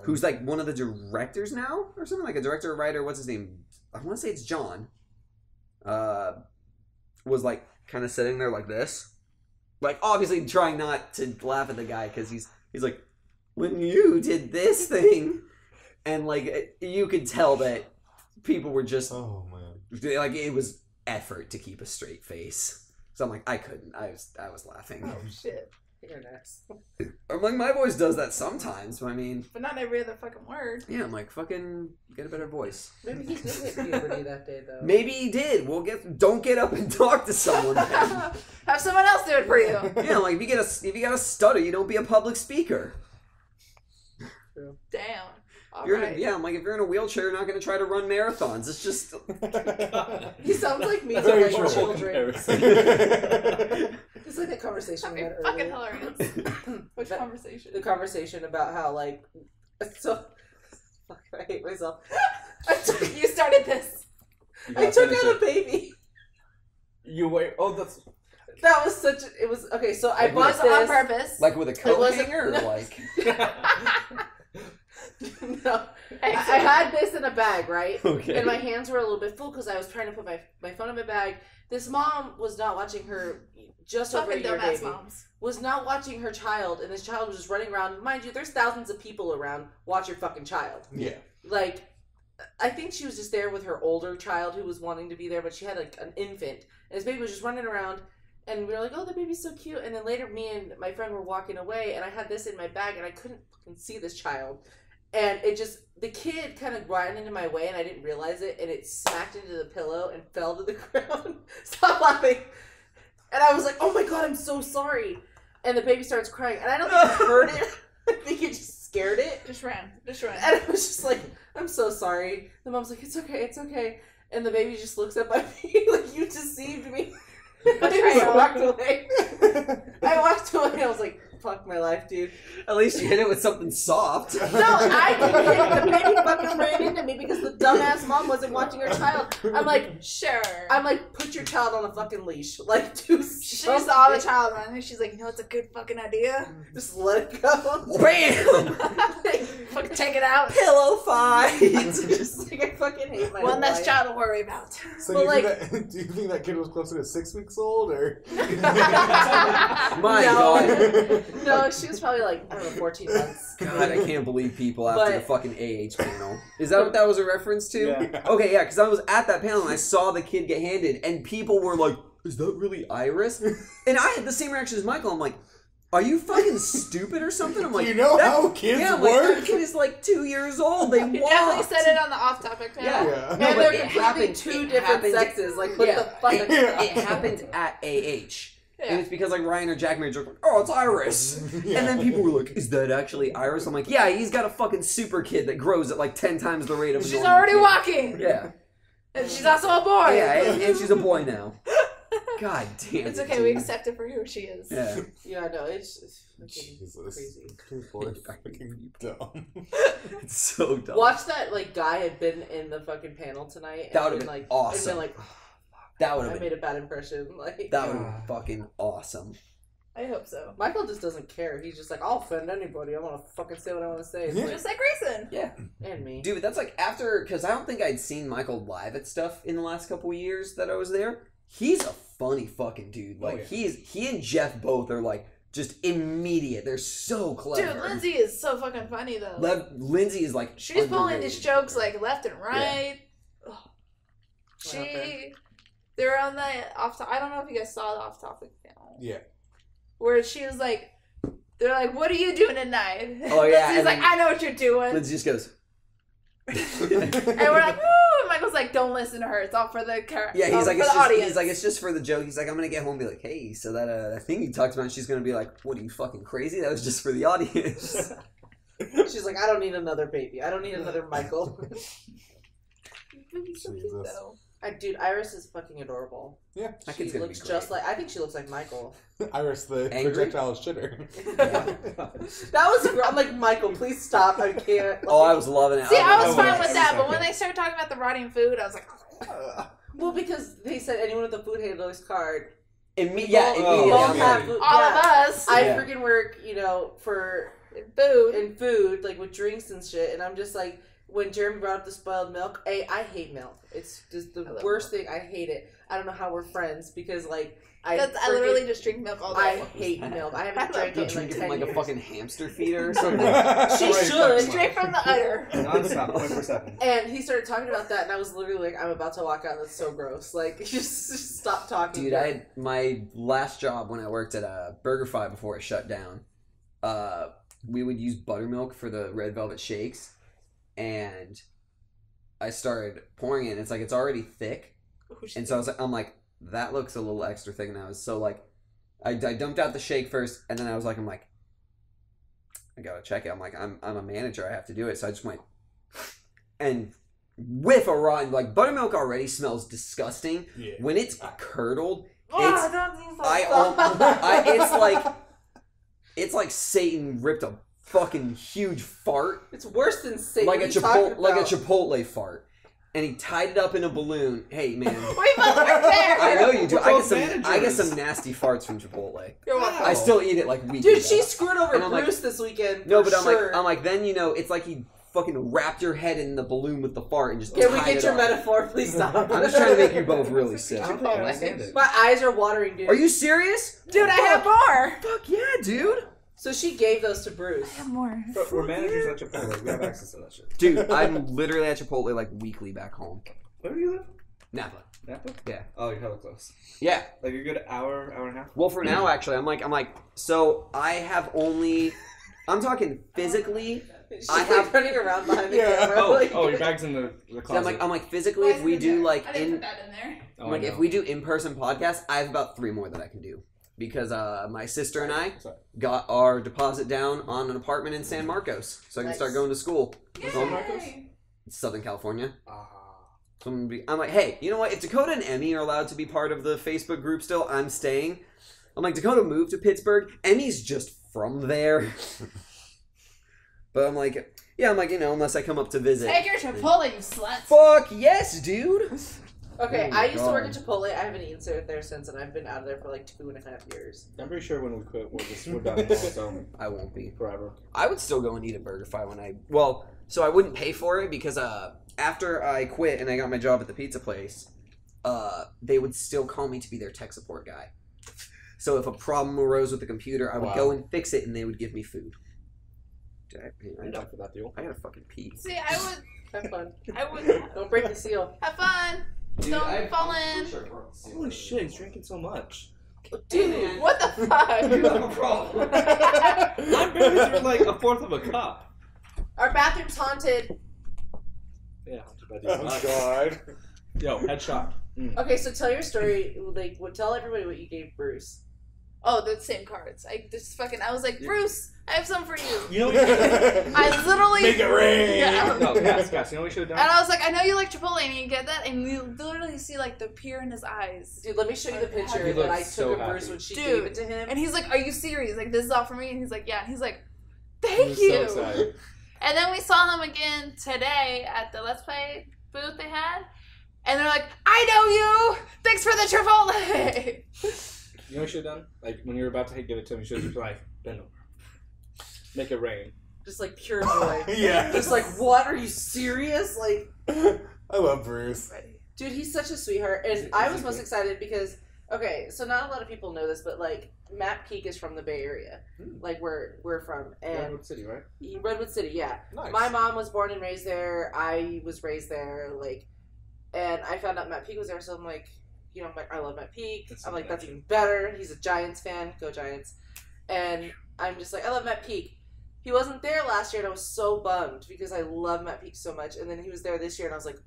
who's like one of the directors now or something, like a director or writer, what's his name? I want to say it's John. Was like kind of sitting there like this, like obviously trying not to laugh at the guy because he's like, when you did this thing, and like you could tell that people were just like it was effort to keep a straight face. So I'm like, I couldn't. I was laughing. Oh shit. You're next. I'm like, my voice does that sometimes, but I mean... But not every other fucking word. Yeah, I'm like, fucking get a better voice. Maybe he did hit puberty that day, though. Maybe he did. Don't get up and talk to someone. Have someone else do it for you. Yeah, like, if you got a stutter, you don't be a public speaker. True. Damn. Yeah, I'm like, if you're in a wheelchair, you're not going to try to run marathons. It's just... He sounds like me to Very like true. children. It's like that conversation we had fucking earlier. hilarious. Which conversation? The conversation about how, like... So... Fuck, I hate myself. You started this. I took out a baby. You wait. Oh, that's... That was such a... It was... Okay, so I bought this on purpose. Like with a coat hanger? Or like... No, I had this in a bag, right? Okay. And my hands were a little bit full because I was trying to put my phone in my bag. This mom was not watching her just over a year baby. Moms. Was not watching her child, and this child was just running around. Mind you, there's thousands of people around. Watch your fucking child. Yeah. Like, I think she was just there with her older child who was wanting to be there, but she had like an infant, and this baby was just running around. And we were like, oh, the baby's so cute. And then later, me and my friend were walking away, and I had this in my bag, and I couldn't fucking see this child. And it just, the kid kind of ran into my way, and I didn't realize it, and it smacked into the pillow and fell to the ground. Stop laughing. And I was like, oh my God, I'm so sorry. And the baby starts crying, and I don't think it hurt it. I think it just scared it. Just ran. And I was just like, I'm so sorry. The mom's like, it's okay. And the baby just looks up at me like, you deceived me. I walked away. I was like, fuck my life, dude. At least you hit it with something soft. No, I didn't hit it. The baby fucking ran into me because the dumbass mom wasn't watching her child. I'm like, sure. I'm like, put your child on a fucking leash. Like, do She saw the child running. She's like, you know, it's a good fucking idea. Just let it go. Bam! Fucking take it out. Pillow fight. Just like, I fucking hate my One less life. child to worry about. So But do you think that kid was closer to 6 weeks old, or? My God. No, she was probably like, I don't know, 14 months. God, I can't believe people after the fucking AH panel. Is that what that was a reference to? Yeah. Okay, yeah, because I was at that panel and I saw the kid get handed, and people were like, is that really Iris? And I had the same reaction as Michael. I'm like, are you fucking stupid or something? I'm like, Do you know how kids I'm work? like, that kid is like 2 years old. They He walked. definitely said it on the off-topic panel. Yeah. And No, but they're it completely happened. two It different happened- sexes. Like, what Yeah. the fuck? It happened at AH. Yeah. And it's because like Ryan or Jack made a joke like, oh, it's Iris. Yeah. And then people were like, is that actually Iris? I'm like, yeah, he's got a fucking super kid that grows at like 10 times the rate of a She's normal already kid. walking. Yeah. And she's also a boy. Yeah, and she's a boy now. God damn It's it, okay, we dude. accept it for who she is. Yeah. Yeah, no, it's fucking Jesus. crazy. People are fucking dumb. It's so dumb. Watch that, like, guy had been in the fucking panel tonight. And That would've been, been like, awesome. And been like, That would I have made been. a bad impression. Like, That would have been fucking awesome. I hope so. Michael just doesn't care. He's just like, I'll offend anybody. I want to fucking say what I want to say. It's like, Just like Grayson. Yeah. and me. Dude, that's like after, because I don't think I'd seen Michael live at stuff in the last couple of years that I was there. He's a funny fucking dude. Like, he and Jeff both are like just immediate. They're so clever. Dude, Lindsay is so fucking funny though. Lindsay is like She's pulling underrated. these jokes like left and right. Ugh. They're on the off. I don't know if you guys saw the off-topic panel. Yeah. Where she was like, They're like, "What are you doing tonight?" Oh, yeah, He's like, "I know what you're doing." Lindsay just goes. And we're like, "Woo!" And Michael's like, "Don't listen to her. It's all for the Yeah, he's like, for it's the just, audience." he's like, it's just for the joke. He's like, I'm gonna get home and be like, hey, so that thing you talked about, she's gonna be like, what are you fucking crazy? That was just for the audience. She's like, I don't need another baby. I don't need another Michael. Baby's so cute, Jesus. though. Dude, Iris is fucking adorable. Yeah. That She kid's gonna be looks great. just like. I think she looks like Michael. Iris, the Angry? projectile shitter. That was. I'm like, Michael, please stop. I can't. Oh, I was loving it. See, I was Oh, fine yeah, with every that, but second. when they started talking about the rotting food, I was like, Well, because they said anyone with a food handler's card. Immediately, Both I'm have like, food. all Yeah. of us, I Yeah. freaking work, for food. in food, like with drinks and shit, and I'm just like, when Jeremy brought up the spoiled milk, I hate milk. It's just the love worst thing. I hate it. I don't know how we're friends because like I literally just drink milk all I day. hate milk. I haven't I drank you it in drink like it 10 from like a years. fucking hamster feeder or something. She should. Straight from the udder. Non-stop, 24/7. And he started talking about that, and I was literally like, I'm about to walk out. That's so gross. Like, just stop talking. Dude, I had my last job when I worked at BurgerFi before it shut down. We would use buttermilk for the red velvet shakes, and I started pouring it. And it's like it's already thick, and so I'm like, that looks a little extra thick now. So like, I dumped out the shake first, and then I gotta check it. I'm like, I'm a manager. I have to do it. So I just went and whiff a rotten, like buttermilk already smells disgusting. Yeah. When it's curdled, Oh, don't use that. it's like Satan ripped a fucking huge fart, It's worse than Satan. like a What are you talking Chipotle fart, and he tied it up in a balloon. Hey man, We both were there. I know you do. We're both I get managers. some nasty farts from Chipotle. You're welcome. I still eat it like weekly. Dude, she screwed over And I'm like- Bruce this weekend. No, for but sure. I'm like, then it's like he fucking wrapped your head in the balloon with the fart and just Can we tied get it your up. metaphor? Please stop. I'm just trying to make you both really sick. I don't think I understand it. My eyes are watering, dude. Are you serious? Dude, I have more. Fuck yeah, dude. So she gave those to Bruce. I have more. But we're managers at Chipotle. We have access to that shit. Dude, I'm literally at Chipotle like weekly back home. Where do you live? Napa. Napa? Yeah. Oh, you're hella close. Yeah. Like a good hour and a half? Well, for now, actually, I'm like, so I have only, I'm talking physically. She's I like have- running around behind the Yeah. camera. like- your bag's in the closet. I'm like physically, if we do like I didn't put that in there. Oh, like I if know. we do in-person podcasts, I have about 3 more that I can do because my sister and I Sorry. got our deposit down on an apartment in San Marcos, so I can start Nice. going to school. Yay. Southern California. Ah. So I'm like, hey, you know what? If Dakota and Emmy are allowed to be part of the Facebook group still, I'm staying. I'm like, Dakota moved to Pittsburgh. Emmy's just from there. But I'm like, yeah, unless I come up to visit. Take your Chipotle, you sluts. Fuck yes, dude. Okay, Oh my I used to work God. at Chipotle. I haven't eaten there since, and I've been out of there for like 2.5 years. I'm pretty sure when we quit, we're done. So I won't be. forever. I would still go and eat at BurgerFi so I wouldn't pay for it because after I quit and I got my job at the pizza place, they would still call me to be their tech support guy. So if a problem arose with the computer, I would go and fix it and they would give me food. Dude, I'm down for that deal. I gotta fucking pee. See, I would Have fun. have Don't break the seal. fun. Don't fall in. Holy shit, he's drinking so much. Dude, What the You fuck? have a problem. I'm barely through like a fourth of a cup. our bathroom's haunted. Yeah. Oh god. Yo, headshot. Okay, so tell your story. Like, tell everybody what you gave Bruce. Oh, the same cards. I was like, Bruce, I have some for you. You know what you I literally Make it rain. Yeah. No, Cass, you know what we should have And done? I was like, I know you like Chipotle, and you get that, and you literally see like the tear in his eyes. Dude, let me show you the picture He that looks I took so of Bruce happy. when she Dude. gave it to him. And he's like, "Are you serious? Like this is all for me?" And he's like, "Yeah." And he's like, He "Thank was you." so excited. And then we saw them again today at the Let's Play booth they had, and they're like, "I know you. Thanks for the Chipotle." You know what we should have done? Like, when you were about to give it to him, you should have just like, bend over. Make it rain. Just like pure joy. Yeah. Just like, what? Are you serious? Like, I love Bruce. dude, he's such a sweetheart. And Is he I was most good? excited because, okay, so not a lot of people know this, but like, Matt Peak is from the Bay Area. Like, where we're from. And Redwood City, right? Redwood City, yeah. Nice. My mom was born and raised there. I was raised there. Like, and I found out Matt Peak was there, so I'm like, I'm like, I love Matt Peak. That's I'm like, that's connection. even better. He's a Giants fan. Go Giants. And I'm just like, I love Matt Peak. He wasn't there last year, and I was so bummed because I love Matt Peak so much. And then he was there this year, and I was like,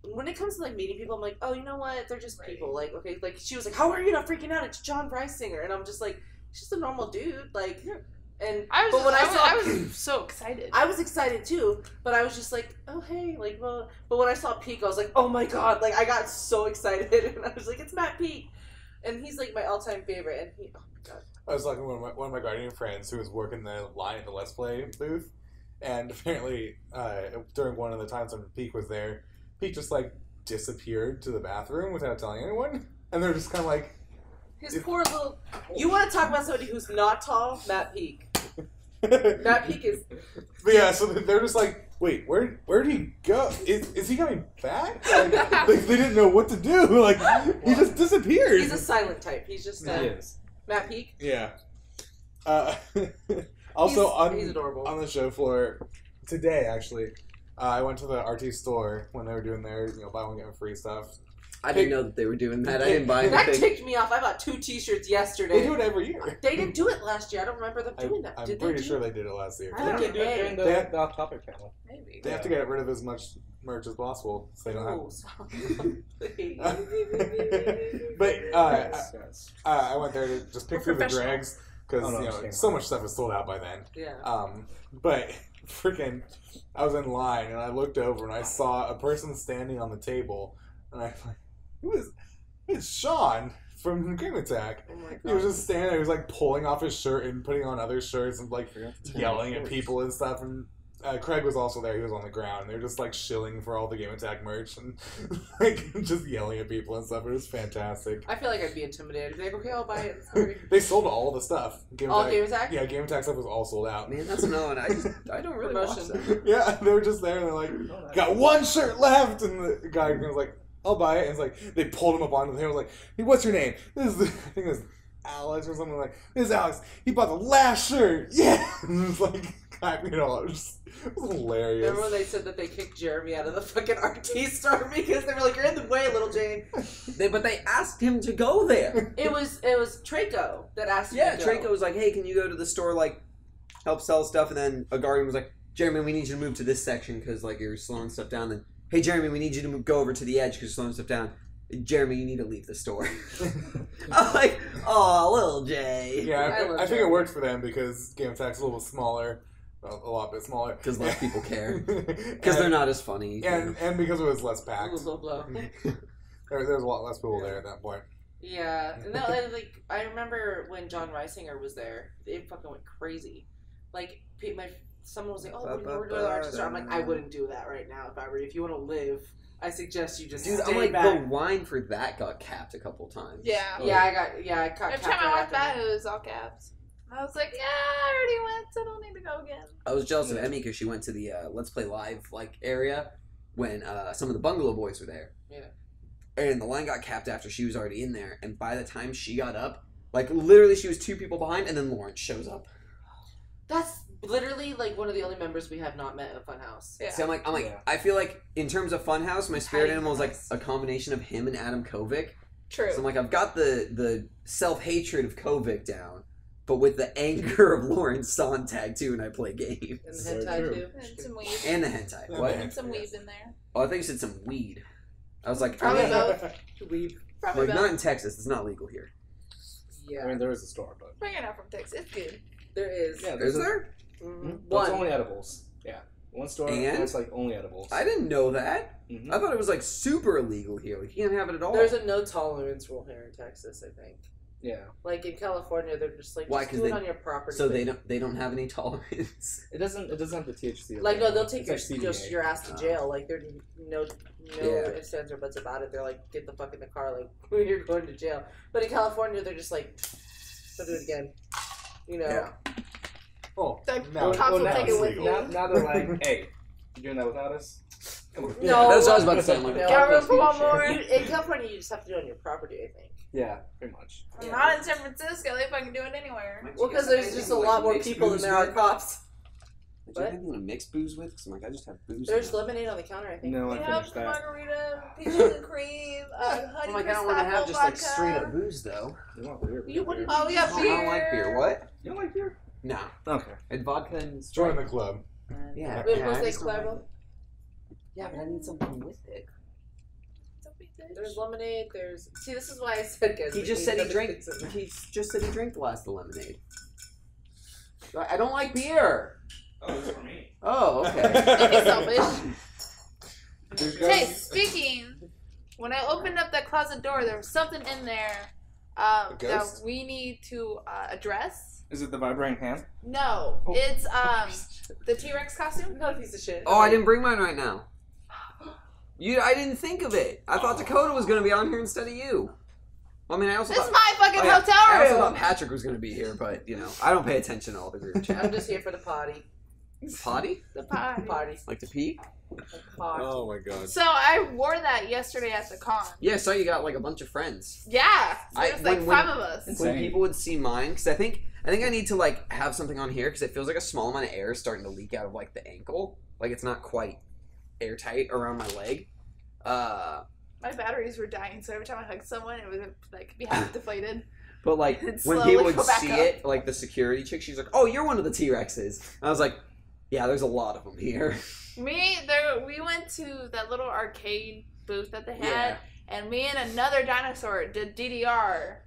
when it comes to like meeting people, I'm like, oh, you know what? They're just people. Like, okay, like she was like, how are you not freaking out? It's John Breisinger, and I'm just like, he's just a normal dude. Like, and I was so excited. I was excited too, but I was just like, oh hey, like, well, but when I saw Peak, I was like, oh my god, like I got so excited, and I was like, it's Matt Peak, and he's like my all-time favorite, and he, oh my god. I was talking to one of my Guardian friends who was working the line at the Let's Play booth, and apparently during one of the times when Peak was there, Peak just like disappeared to the bathroom without telling anyone, and they're just kind of like, his poor little. You want to talk about somebody who's not tall? Matt Peak. Matt Peak is. But yeah, so they're just like, wait, where'd he go? Is he coming back? Like, they didn't know what to do. Like, he just disappeared. He's a silent type. He's just He is. Matt Peak. Yeah. Also, he's adorable. On the show floor today, actually, I went to the RT store when they were doing their, buy one get one free stuff. I didn't know that they were doing that. I didn't buy That anything. ticked me off. I bought 2 T-shirts yesterday. They do it every year. They didn't do it last year. I don't remember them doing that. I'm Did pretty they sure they did it last year. I They don't can do it during the off-topic panel. Maybe. They have to get rid of as much merch as possible, so they don't have. Oh, sorry. But Yes. I went there to just pick We're through the professional. dregs because so much stuff is sold out by then. Yeah. But freaking, I was in line and I looked over and I saw a person standing on the table, and I was like, "Who is? It's Sean from Game Attack." Oh my god. He was just standing there. He was like pulling off his shirt and putting on other shirts and like yelling at people and stuff. And Craig was also there. He was on the ground. They were just like shilling for all the Game Attack merch and like just yelling at people and stuff. It was fantastic. I feel like I'd be intimidated. I'd be like, okay, I'll buy it. Sorry. They sold all the stuff. Game Attack? Yeah, Game Attack stuff was all sold out. Man, that's another one. I don't really watch Promotion. that. Yeah, they were just there and they're like, got one shirt left, and the guy was like, I'll buy it. And it's like they pulled him up onto the table. Like, hey, what's your name? This is I think it was Alex or something like. This is Alex. He bought the last shirt. Yeah, and it's like, it was hilarious. Remember when they said that they kicked Jeremy out of the fucking RT store because they were like, "You're in the way, little Jane." But they asked him to go there. It was Traco that asked. Yeah, him to go. Traco was like, "Hey, can you go to the store, like, help sell stuff?" And then a guardian was like, "Jeremy, we need you to move to this section because like you're slowing stuff down." Then, "Hey, Jeremy, we need you to go over to the edge because you're slowing stuff down." "Jeremy, you need to leave the store." I'm like, "Oh, little Jay." Yeah, I think it worked for them because Game Attack's a little smaller. Well, a lot bit smaller. Because less people care. Because they're not as funny. And because it was less packed. Blah, blah, blah. There was a lot less people there at that point. Yeah, no, like I remember when John Reisinger was there, it fucking went crazy. Like someone was like, "Oh, we're going to the art store." I'm like, I wouldn't do that right now. If you want to live, I suggest you just Dude, stay I'm like, back. the line for that got capped a couple times. Yeah. I caught. Every time I watched that, it was all caps. I was like, yeah, I already went, so I don't need to go again. I was jealous of Emmy because she went to the Let's Play Live area when some of the Bungalow Boys were there. Yeah. And the line got capped after she was already in there. And by the time she got up, like literally she was 2 people behind, and then Lawrence shows up. That's literally like one of the only members we have not met at Funhouse. Yeah. So I'm like, Yeah. I feel like in terms of Funhouse, my spirit Tiny animal is like Funhouse. a combination of him and Adam Kovic. True. So I'm like, I've got the self-hatred of Kovic down, but with the anger of Lawrence Sontag too, and I play games. And the Very hentai true. too. And some weed. And the hentai. Yeah, What? man. And some weed in there. Oh, I thought you said some weed. I was like, Probably I mean, both. Weed. Probably like both. not in Texas. It's not legal here. Yeah, I mean, there is a store, but Bring it out from Texas. It's good. there is. yeah, Is there's there? But it's One. only edibles. Yeah, one store. And? It's like only edibles. I didn't know that. Mhm. I thought it was like super illegal here. Like you can't have it at all. There's a no tolerance rule here in Texas, I think. Yeah, Like in California, they're just like, Why? just 'Cause do it they- on your property. so but- they don't have any tolerance. it doesn't have the THC. Like no, allowed. they'll take It's like your CBD. your ass to jail. Like there's no Yeah. ifs, ands, or buts about it. They're like, get the fuck in the car. Like you're going to jail. But in California, they're just like, don't do it again. You know. Yeah. Oh, The now, cops will now take it's it with legal. you. Now they're like, hey, you doing that without us? Come on. No. That's what I was about to say. I'm like, No. Gotta come on You, board. in California, you just have to do it on your property, I think. Yeah, pretty much. Yeah. Not in San Francisco. They fucking do it anywhere. Well, because there's just a lot more people than there are cops. Do you have anything to mix booze with? Because I'm like, I just have booze. There's now. lemonade on the counter, I think. No, We I have finished that. margarita, peaches and cream, honey I'm like, I crisp don't want to have apple just like vodka. straight up booze though. You want beer? You wouldn't- Oh, we got I beer. don't like beer. What? You don't like beer? No. Okay. And vodka and Join the club. yeah. Wait, yeah, was I they just don't like Cuervo? it. Yeah, but I need something with it. There's lemonade. There's this is why I said guys. He just said he drank. He just said he drank the last of the lemonade. I don't like beer. Oh, this is for me. Oh, okay. Don't be selfish. There's Hey, guys- speaking, when I opened up that closet door, there was something in there that ghost? we need to address. Is it the vibrating hand? No, Oh. it's the T-Rex costume. Not a piece of shit. Oh, I didn't bring mine right now. I didn't think of it. I thought Dakota was going to be on here instead of you. Well, I mean, I also This is thought, my fucking I hotel also room. thought Patrick was going to be here, but I don't pay attention to all the group chat. I'm just here for the potty. Potty? The pie. Potty. Like to pee? Pot. Oh my god. So I wore that yesterday at the con. Yeah, so you got like a bunch of friends. Yeah, there was like when- 5 of us. Insane. When people would see mine, because I think I need to like have something on here because it feels like a small amount of air is starting to leak out of like the ankle. Like it's not quite airtight around my leg. My batteries were dying, so every time I hugged someone, it would like be half deflated. But like It'd when slowly people would go back see up. it, like the security chick, she's like, "Oh, you're one of the T-Rexes." And I was like, "Yeah, there's a lot of them here." We went to that little arcade booth that they had, Yeah. and me and another dinosaur did DDR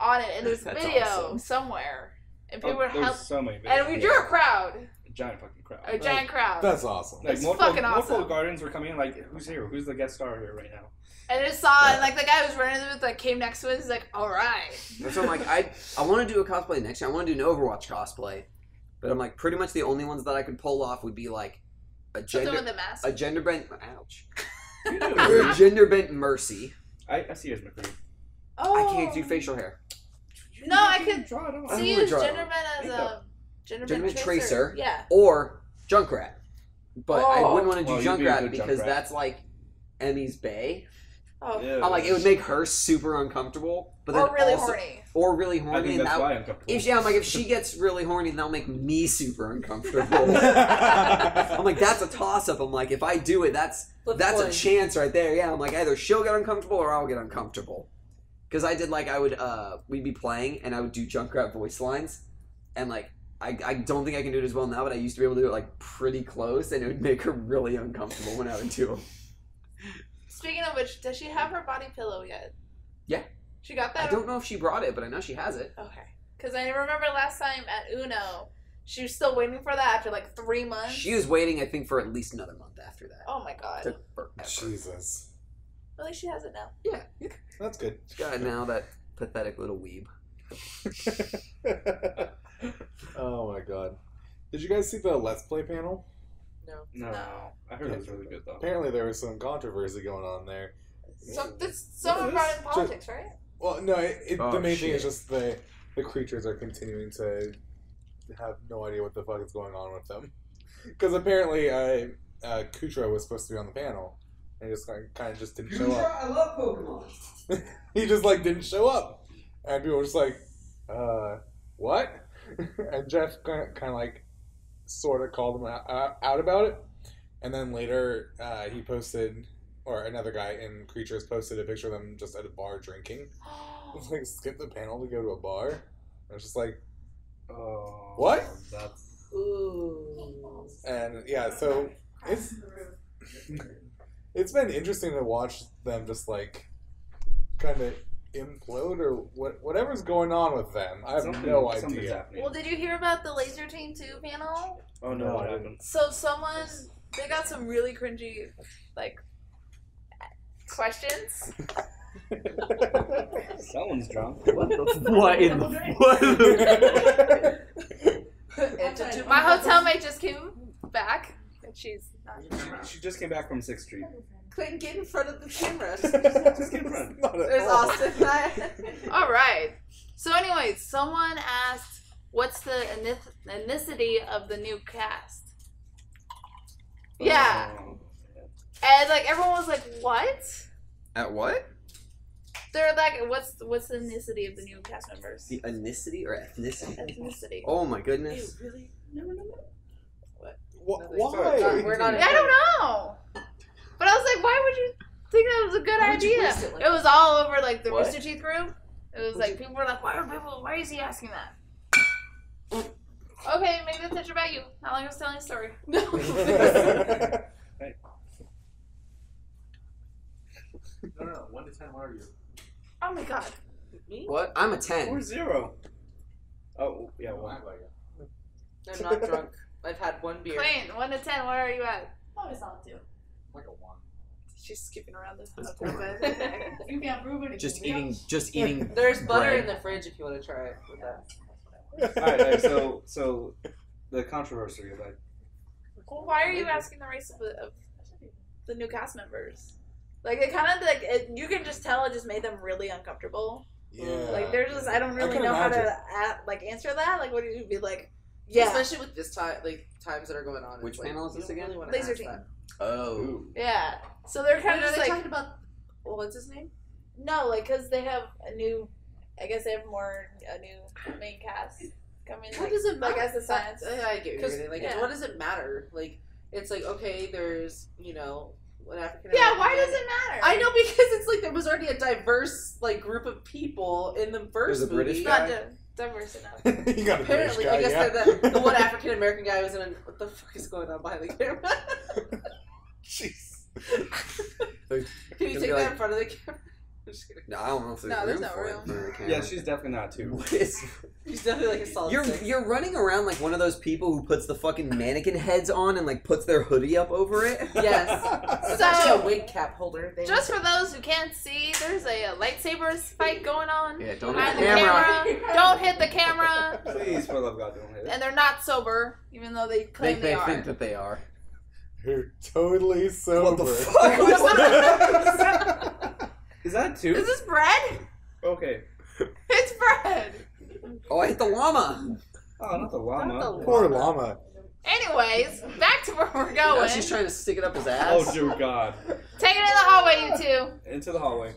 on it, and there's That's video awesome. somewhere, and people were there's help, so many. and we drew a crowd, A giant fucking crowd. a giant crowd, That's awesome. Like It's multiple, fucking multiple awesome. gardens were coming in. Like, who's here? Who's the guest star here right now? and just saw, and like the guy who was running the booth like came next to us, he's like, "All right." That's what I'm like. I want to do a cosplay next year. I want to do an Overwatch cosplay, but I'm like pretty much the only ones that I could pull off would be like a Something gender with a mask. a gender bent. Ouch. You A gender bent Mercy. I see you as McCree. Oh, I can't do facial hair. No, I could draw it on. I see would you as draw it gender on. bent as a Makeup. gender Gender bent bent tracer. tracer. Yeah. Or Junkrat. But I Oh. wouldn't want to do Well, you'd be a Junkrat good because Junkrat. that's like Emmy's bae. Oh. Yeah. I'm like it would make her super uncomfortable. But then Or really also, horny. Or really I horny. think And that's that, why I'm comfortable. I'm like if she gets really horny, that'll make me super uncomfortable. I'm like that's a toss up. I'm like if I do it, that's Flip a coin. chance right there. Yeah. I'm like either she'll get uncomfortable or I'll get uncomfortable. Because I did like I would we'd be playing and I would do Junkrat voice lines, and like I don't think I can do it as well now, but I used to be able to do it like pretty close, and it would make her really uncomfortable when I would do them. Speaking of which, does she have her body pillow yet? Yeah. She got that? I don't know if she brought it, but I know she has it. Okay. Because I remember last time at Uno, she was still waiting for that after like 3 months. She was waiting, I think, for at least another month after that. Oh my god. Took forever. Jesus. At least she has it now. Yeah. That's good. She's got it now, that pathetic little weeb. Oh my god. Did you guys see the Let's Play panel? No. No. No. I heard it was really good though. Apparently there was some controversy going on there. Someone brought in politics, right? Well, no, Oh, the main thing shit. is just the creatures are continuing to have no idea what the fuck is going on with them. Because apparently Kutra was supposed to be on the panel, and he just kind of just didn't show up. I love Pokemon. He just like didn't show up, and people were just like, what? And Jeff kind of like sort of called him out about it, and then later he posted, or another guy in Creatures posted a picture of them just at a bar drinking. It's like skip the panel to go to a bar. And it's just like, Oh. What? That's. Ooh. and yeah, so it's been interesting to watch them just like kind of implode or whatever's going on with them. I have no Something's idea. happening. Well, did you hear about the Laser Team 2 panel? Oh no, No, what I happened? So they got some really cringy, like, questions. Someone's drunk. What in the what? My hotel mate just came back, and she's not. She just came back from 6th Street. Quentin, get in front of the camera. Just get in front. Not at There's all. Austin. All right. So, anyways, someone asked, "What's the ethnicity of the new cast?" Yeah, Oh. and like everyone was like, "What?" At what? They're like, "What's the ethnicity of the new cast members?" The ethnicity or ethnicity? Ethnicity. Oh my goodness. Really? Why? We're not. I don't know. But I was like, why would you think that was a good Why would you idea? waste it like It was all over like the What? Rooster Teeth group. It was like people were like, why is he asking that? Okay, make the picture about you. Not like I was telling a story. No. No. 1 to 10, what are you? Oh my god. Me? What? I'm a 10. Or 0. Oh, yeah, 1. I'm not drunk. I've had one beer. Queen, 1 to 10, where are you at? Probably solid 2. Like a 1. She's skipping around this. You can't prove anything. Just eating. There's butter bread. in the fridge if you want to try it with that. Alright, so the controversy of that. Well, why are you asking the race of the new cast members? Like, it kind of, like, you can just tell it just made them really uncomfortable. Yeah. Like, they're just, I don't really can know imagine. how to, answer that. Like, what do you be like? Yeah. Especially with this time, like times that are going on. Which it's like, panel is you this don't again? really wanna Laser ask team. that. Oh. Yeah. So they're kind Wait, of are just they like, talking about? Well, what's his name? no, like, because they have a new, I guess they have a new main cast coming. What Like, does it matter? like as the science. I get what you're saying. Like, yeah. what does it matter? Like, it's like, okay, there's, an African. Yeah, why does it matter? I know, because it's like there was already a diverse group of people in the first There's a movie. British Not guy? diverse enough. You got a British Apparently, guy, I guess yeah. the one African American guy was in. What the fuck is going on behind the camera? Jeez. Can you take that in front of the camera? I'm just kidding. No, I don't know if there's No, there's room no for room. it. For the camera. Yeah, she's definitely not 2. What is? He's definitely like a solid six. You're running around like one of those people who puts the fucking mannequin heads on and like puts their hoodie up over it. Yes. It's So- actually a wig cap holder thing. Just for those who can't see, there's a lightsabers fight going on. Yeah, don't behind hit the the camera. Don't hit the camera. Please, for the love of God, don't hit it. And they're not sober, even though they claim they, are. think that they are. You're totally sober. What the fuck was that? Is that 2? Is this bread? Okay. It's bread. Oh, I hit the llama. Oh, not the llama. Not the Poor llama. Anyways, back to where we're Now going. she's trying to stick it up his ass. Oh, dear God. Take it in the hallway, you two. Into the hallway.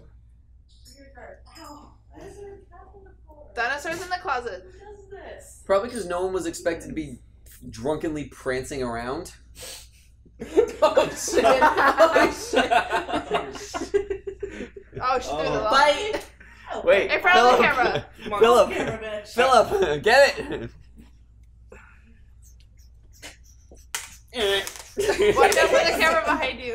Dinosaurs in the closet. What is this? Probably because no one was expected to be drunkenly prancing around. Oh shit! Oh shit! Oh, she threw the llama. Bite! Wait, In front of the camera. Come on. Philip, Camera, bitch. Philip, get it. Watch out for the camera behind you.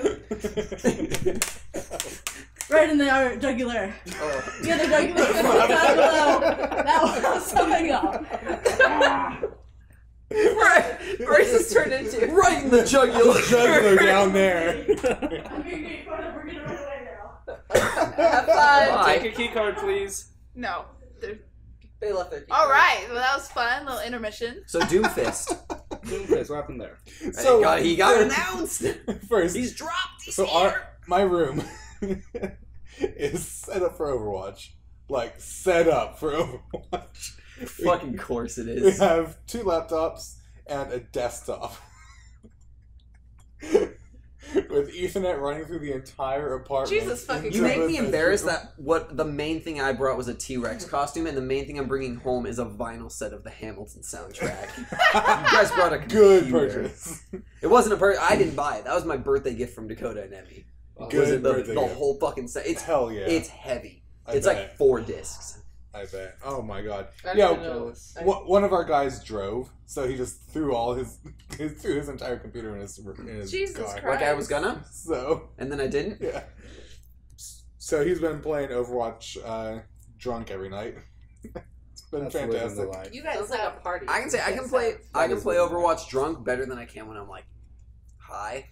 Right in the jugular. Oh. The other jugular. That was something up. Where is this turned into? Right in the jugular. Jugular down there. I'm gonna get caught up. We're gonna run away now. Have fun. Bye. Take a key card, please. No. They left their. All right. Well, that was fun. Little intermission. So Doomfist. Doomfist, what happened there? So he got announced. First, He's dropped. He's so here. my room is set up for Overwatch. Like set up for Overwatch. Fucking course it We is. have 2 laptops and a desktop. With Ethernet running through the entire apartment. Jesus fucking You make Christ. me embarrassed that what the main thing I brought was a T-Rex costume, and the main thing I'm bringing home is a vinyl set of the Hamilton soundtrack. You guys brought a Good computer. purchase. It wasn't a purchase. I didn't buy it. That was my birthday gift from Dakota and Emmy. Good Was it birthday the gift. whole fucking set? It's Hell yeah. It's heavy. I It's bet. like 4 discs. I bet. Oh my god. I Yeah, don't know. One of our guys drove, so he just threw all threw his entire computer in his Jesus car. Christ. Like I was gonna, So and then I didn't. yeah. So he's been playing Overwatch drunk every night. It's been That's living the fantastic. life. You guys Sounds like a have. party. I can say I can play Overwatch drunk better than I can when I'm like high.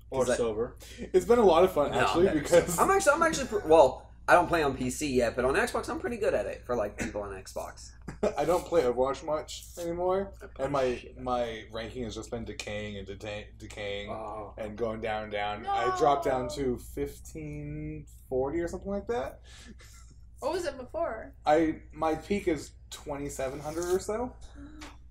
Or 'Cause I- sober. It's been a lot of fun No, actually better. because I'm actually well. I don't play on PC yet, but on Xbox I'm pretty good at it for like people on Xbox. I don't play Overwatch much anymore, and my ranking has just been decaying and decaying Oh. and going down and down. No. I dropped down to 1540 or something like that. What was it before? My peak is 2700 or so,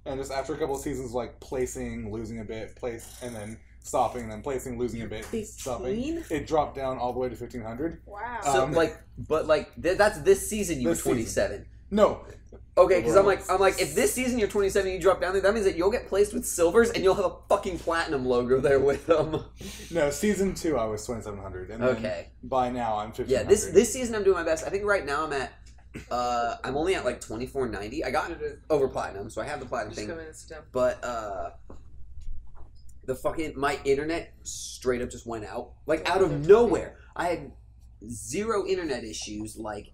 and just after a couple of seasons like placing, losing a bit, and then stopping, and then placing, losing a bit, stopping, it dropped down all the way to 1500. Wow. So that's this season you were This season. 27. No, Okay, because I'm like, if this season you're 27 and you drop down there, that means that you'll get placed with silvers and you'll have a fucking platinum logo there with them. no, season 2 I was 2700, and then Okay. by now I'm 1500. Yeah, this season I'm doing my best. I think right now I'm at I'm only at like 2490. I got over platinum, so I have the platinum Just thing. come in and sit down. But my internet straight up just went out. Like out of nowhere. I had 0 internet issues like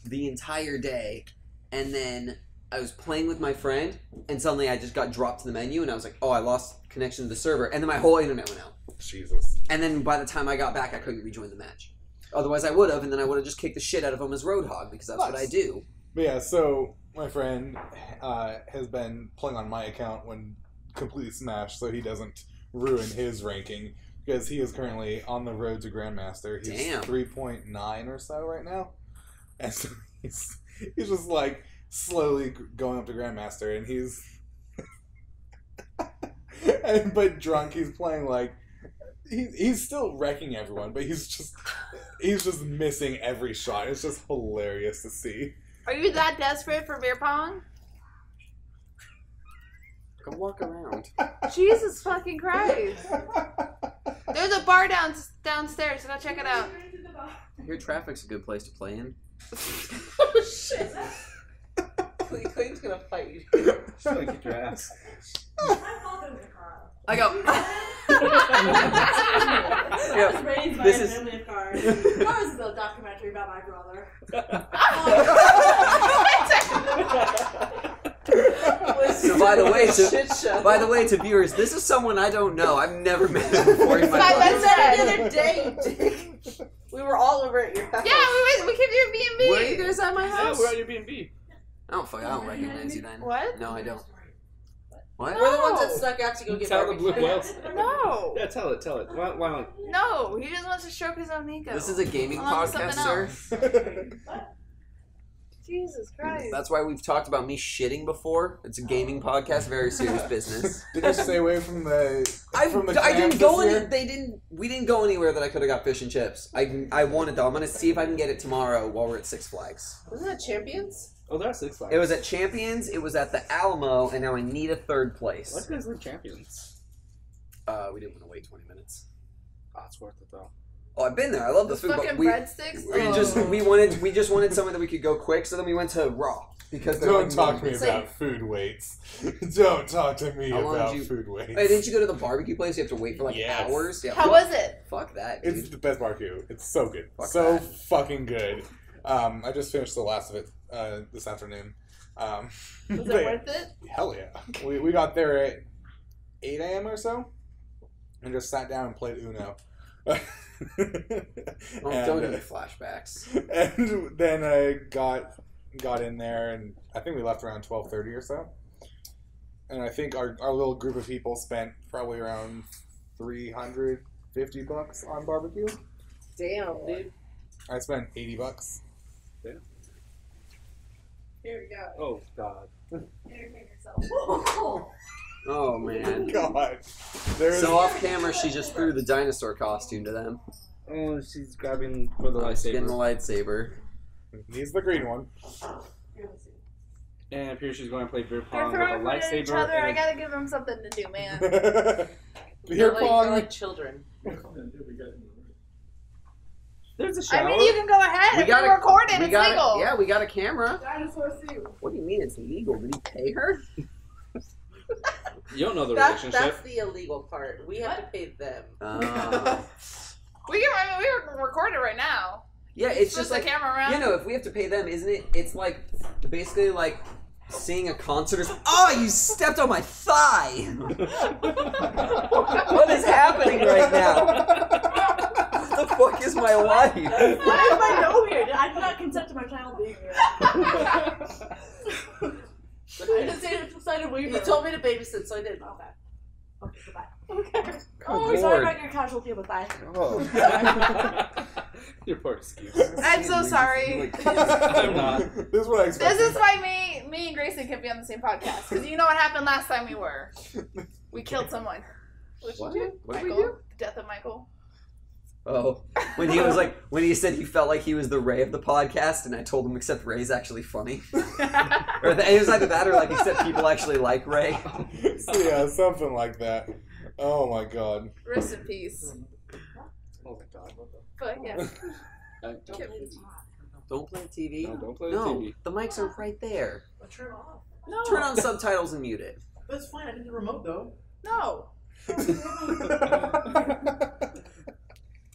the entire day, and then I was playing with my friend, and suddenly I just got dropped to the menu, and I was like, oh, I lost connection to the server, and then my whole internet went out. Jesus. And then by the time I got back, I couldn't rejoin the match. Otherwise, I would have, and then I would have just kicked the shit out of him as Roadhog, because that's what I do. But yeah, so my friend has been playing on my account when completely smashed, so he doesn't ruin his ranking, because he is currently on the road to Grandmaster. He's 3.9 or so right now. And so he's just like slowly going up to Grandmaster, and he's but drunk. He's playing like he's still wrecking everyone, but he's just missing every shot. It's just hilarious to see. Are you that desperate for beer pong? Go walk around. Jesus fucking Christ! There's a bar downstairs. Go check it out. I hear traffic's a good place to play in. Oh shit! Clayton's gonna fight you. She's gonna kick your ass. I go. I was raised by This a is- family of cars. Cars is a documentary about my brother. So by Shit show. the way, to viewers, this is someone I don't know. I've never met him before in my I life. met that the other day, Dick. We were all over at your house. Yeah, we kept your B&B. Where are you guys at my Yeah, house? we're at your B&B. Oh fuck! I don't recognize you then. What? No, I don't. What? We're the ones that snuck out to go get Tell the barbecue. blue whales. No. Yeah, tell it. Why not? No, he just wants to stroke his own ego. This is a gaming Along with podcast, something sir. else. Jesus Christ. That's why we've talked about me shitting before. It's a gaming podcast, very serious business. Did you stay away from the I from the didn't clams go this any. year? We didn't go anywhere that I could have got fish and chips. I wanted though. I'm gonna see if I can get it tomorrow while we're at Six Flags. Wasn't that Champions? Oh, there are 6 flags. It was at Champions. It was at the Alamo, and now I need a third place. Why do you guys leave champions? We didn't want to wait 20 minutes. Oh, it's worth it though. Oh, I've been there. I love the The food, but fucking we breadsticks? we just wanted somewhere that we could go quick. So then we went to Raw because they're Don't like talk to me It's about like- food weights. Don't talk to me How long about did you- food weights. Hey, didn't you go to the barbecue place? You have to wait for like Yes. hours. Yeah. How was it? Fuck that, dude. It's the best barbecue. It's so good. Fuck so that. fucking good. I just finished the last of it this afternoon. Was but it yeah, worth it? hell yeah. We got there at 8 a.m. or so and just sat down and played Uno. Don't give me flashbacks. And then I got in there, and I think we left around 12:30 or so. And I think our little group of people spent probably around $350 on barbecue. Damn, dude. I spent $80. Here we go. Oh God. Entertain yourself. Oh man. God. There's So off camera, she just threw the dinosaur costume to them. Oh, she's grabbing for the Getting the lightsaber. lightsaber. he's the green one. And up here she's going to play beer They're pong with a throwing food at each lightsaber. other. I And gotta give them something to do, man. Beer They're pong. like children. there's a shower. I mean, you can go ahead. We If got you're recording, it's legal. Yeah, we got a camera. Dinosaur suit. What do you mean it's legal? Did he pay her? You don't know the That's relationship. the illegal part. We have to pay them. We can record it right now. Yeah, it's just Flip like the camera around. you know, if we have to pay them, isn't it? It's like basically like seeing a concert. Or oh, you stepped on my thigh. What is happening right now? What the fuck is my wife? Why is my no here? I did not consent to my child being here. I just decided to waiver. You told me to babysit, so I did. Okay. Okay, goodbye. Okay. Oh, Good sorry lord. about your casualty, but bye. Oh. Your poor excuse. I'm so sorry. I'm not. This is what I expected. This is why me and Grayson can be on the same podcast. Because you know what happened last time we were? We killed someone. What? What did we Michael. do? The death of Michael. Oh, when he said he felt like he was the Ray of the podcast, and I told him except Ray's actually funny. Or it was either that or like except people actually like Ray. So, yeah, something like that. Oh my god. Rest in peace. Oh my God. What the? But yeah. Don't play the TV. No, don't play the TV. The mics are right there. I'll turn it off. No. Turn on subtitles and mute it. That's fine. I need the remote though. No.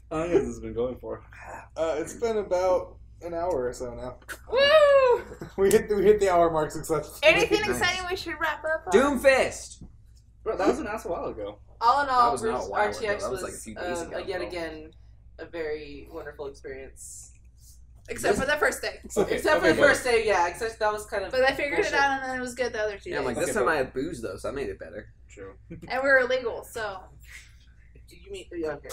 How long has this been going for? It's been about an hour or so now. Woo! We hit the hour mark successfully. Anything Nice. exciting we should wrap up on? Doomfist. Bro, that was announced a while ago. All in That all, was not a Bruce while ago. RTX That was was, like a few days ago. yet again a very wonderful experience. Except for the first day. Except for the first day, yeah. Except that was kind of. But I figured bullshit. it out and then it was good the other 2 Yeah, days. I'm like, this time I had booze, though, so I made it better. True. And we were illegal, so. You mean? Yeah, okay.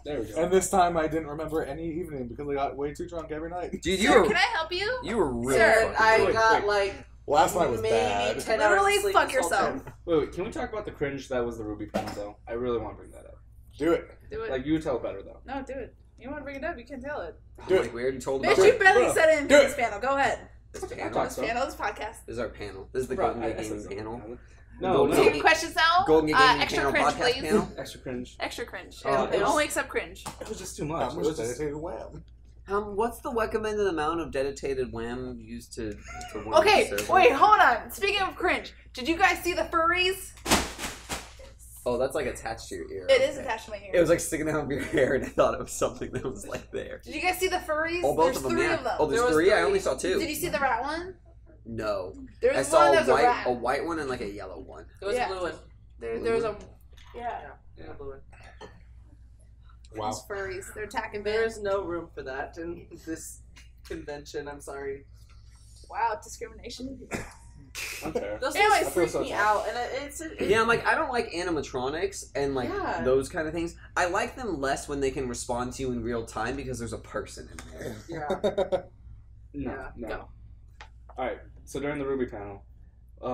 There we go. And this time I didn't remember any evening because I got way too drunk every night. Dude, Sir, can I help you? you were really Sir, fucking I good. got like Last night was maybe bad. 10 hours Literally of sleep fuck this whole yourself. time. Wait, can we talk about the cringe that was the Ruby panel, though? I really want to bring that up. Do it. Do it. Like, you would tell better, though. No, do it. You want to bring it up? You can tell it. Do it. Like, we already told Bitch, about you it. barely Bro. said it in Do it. this panel. Go ahead. This I'll panel. talk This stuff. panel, this podcast. This is our panel. This is the Bro, Golden I Gate said Gaming something. panel. No, Golden Do you Gate have any questions now? Golden Gate Gaming extra panel, cringe, podcast please. panel. Extra cringe. Extra cringe. Oh, it was- Only except cringe. It was just too much. How It much was just... dedicated wham? What's the recommended amount of dedicated wham used to run Okay, the server? wait, hold on. Speaking of cringe, did you guys see the furries? Oh, that's like attached to your ear. It is Okay. attached to my ear. It was like sticking out of your hair, and I thought it was something that was like there. Did you guys see the furries? Oh, both There's of them, 3 yeah. of them. Oh, There there's was 3? I 3. only saw 2. Did you see the rat one? No. There's I one saw that was a a white rat. one and like a yellow one. It was Yeah. a blue one. There's a... Yeah. Yeah, blue one. Wow. These furries. They're attacking There bears. is no room for that in this convention. I'm sorry. Wow, discrimination. Unfair. Those Anyways, things freak so me sad. out, and it's Yeah, I'm like, I don't like animatronics and like Yeah. those kind of things. I like them less when they can respond to you in real time because there's a person in there. yeah. No, Yeah, no. go. Alright, so during the Ruby panel,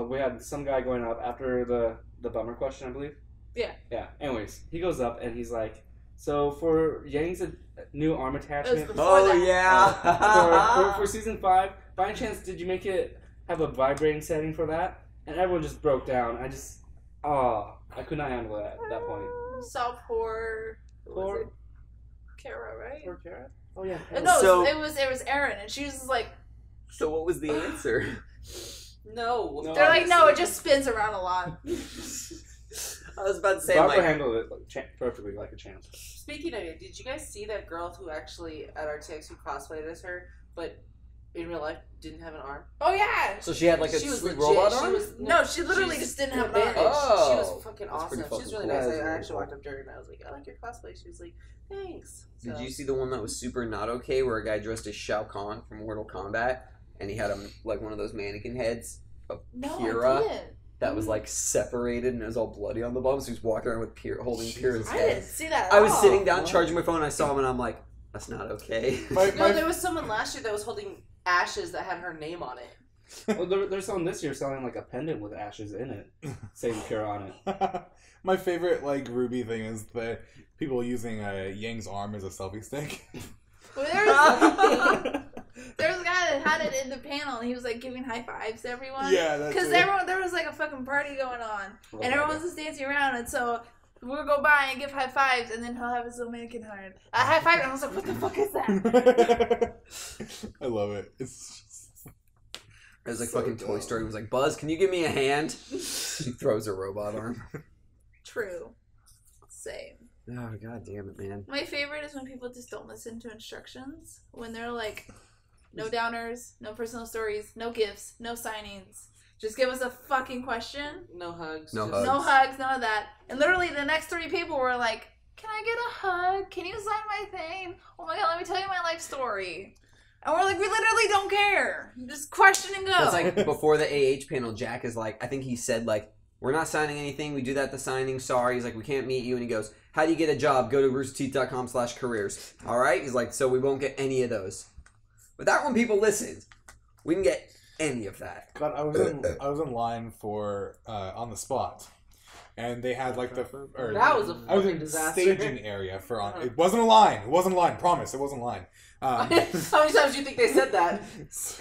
we had some guy going up after the bummer question, I believe. Yeah. Yeah. Anyways, he goes up and he's like, so for Yang's new arm attachment, before Oh, that. yeah. for season 5, by any chance did you make it have a vibrating setting for that? And everyone just broke down. I could not handle that at that point. So poor... who was Poor- it? Kara, right? Poor Kara? Oh yeah. No, So- it was Erin, and she was just like... So what was the answer? No. No. They're like, no, it just spins around a lot. I was about to say, Barbara like, handled it perfectly, like a champ. Speaking of it, did you guys see that girl who actually at RTX who cosplayed as her, but in real life didn't have an arm? Oh, yeah. so she had like a She was sweet legit. robot She arm? was No, she literally she's just didn't have an bandaged. arm. Oh. She was fucking That's pretty awesome. She's fucking really cool. nice. That is I really actually cool. walked up to her and I was like, I like your cosplay. She was like, thanks. So. Did you see the one that was super not okay where a guy dressed as Shao Kahn from Mortal Kombat and he had like one of those mannequin heads of No, Kira I didn't. that was like separated and it was all bloody on the bottom, so he was walking around with holding Kira's I head. didn't see that at I was all. sitting down charging my phone and I saw him and I'm like, that's not okay. No, there was someone last year that was holding ashes that had her name on it. Well, there's someone this year selling like a pendant with ashes in it, saying Kira on it. My favorite like Ruby thing is the people using Yang's arm as a selfie stick. Well, there was a guy that had it in the panel, and he was like giving high fives to everyone. Yeah, that's Because it. there was like a fucking party going on, and everyone's just dancing around, and so we'll go by and give high fives, and then he'll have his little mannequin heart. I high five, and I was like, what the fuck is that? I love it. It's just... It was like So fucking dumb. Toy Story. It was like, Buzz, can you give me a hand? He throws a robot arm. True. Same. Oh, god damn it, man. My favorite is when people just don't listen to instructions. When they're like, no downers, no personal stories, no gifts, no signings. Just give us a fucking question. No hugs. No just- hugs. No hugs, none of that. And literally the next 3 people were like, can I get a hug? Can you sign my thing? Oh my god, let me tell you my life story. And we're like, we literally don't care. Just question and go. It's like before the AH panel, Jack is like, I think he said like, we're not signing anything. We do that at the signing. Sorry. He's like, we can't meet you. And he goes, how do you get a job? Go to roosterteeth.com/careers. All right. He's like, so we won't get any of those. But that one people listened. We can get any of that. God, I was in line for on the spot, and they had like the or, That was a I was fucking in disaster. staging area for on. It wasn't a line. It wasn't a line. Promise, it wasn't a line. How many times do you think they said that?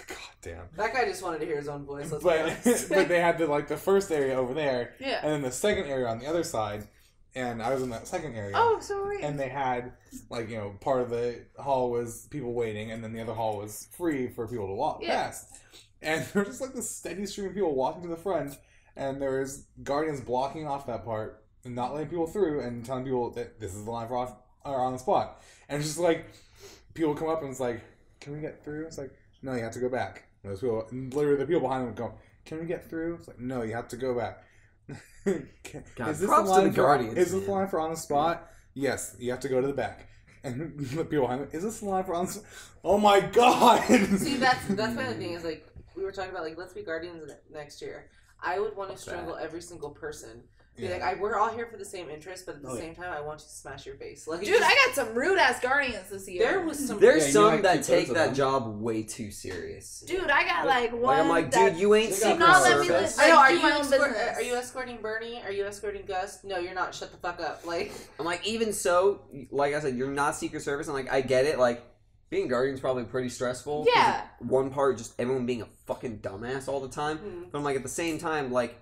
God damn. That guy just wanted to hear his own voice. Let's be honest. But they had the first area over there, yeah. and then the second area on the other side, and I was in that second area. Oh, sorry. And they had, like, part of the hall was people waiting, and then the other hall was free for people to walk past. And there was just, like, this steady stream of people walking to the front, and there was guardians blocking off that part and not letting people through and telling people that this is the line for off, or on the spot. And it's just, like, people come up and it's like, can we get through? It's like, no, you have to go back. And those people, and literally the people behind them would go, can we get through? It's like, no, you have to go back. God, is this props the to line the for, Guardians, is this the man. line for on the spot? Yes, you have to go to the back. And the people behind them, is this the line for on the spot? Oh my god! See, that's my other thing is, like, we were talking about, like, let's be Guardians next year. I would want to strangle every single person. Be like, we're all here for the same interest, but at the same time, I want you to smash your face. Like, Dude, I got some rude ass Guardians this year. there was some. There's you some like that 2/3 take of that them. job way too serious. Dude, I got like one. Like I'm like, that dude, you ain't They Secret got not let me Service. listen. I know. Are do you my own business. Are you escorting Bernie? Are you escorting Gus? No, you're not. Shut the fuck up. Like, I'm like, even so, like I said, you're not Secret Service. I'm like, I get it. Like, being Guardian's probably pretty stressful. 'Cause Yeah. One part, just everyone being a fucking dumbass all the time. But I'm like, at the same time, like,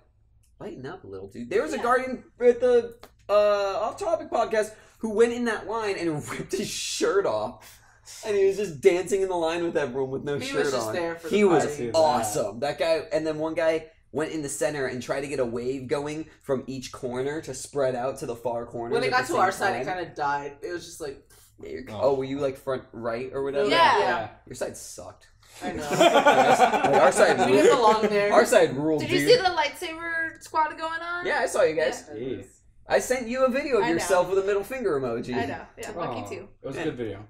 lighten up a little, dude. There was a Guardian at the Off Topic podcast who went in that line and ripped his shirt off. And he was just dancing in the line with everyone with no he shirt was just on. there for the He was party. awesome. That guy, and then one guy went in the center and tried to get a wave going from each corner to spread out to the far corner. When it got to our side, it kind of died. It was just like, Yeah, were you like front right or whatever? Yeah. Your side sucked. I know. Like, our side We ruled. didn't belong there. Our side ruled, Did dude. you see the lightsaber squad going on? Yeah, I saw you guys. Yeah. Jeez. I sent you a video of I know. yourself with a middle finger emoji. I know. Yeah, lucky Aw, too. It was Yeah. a good video.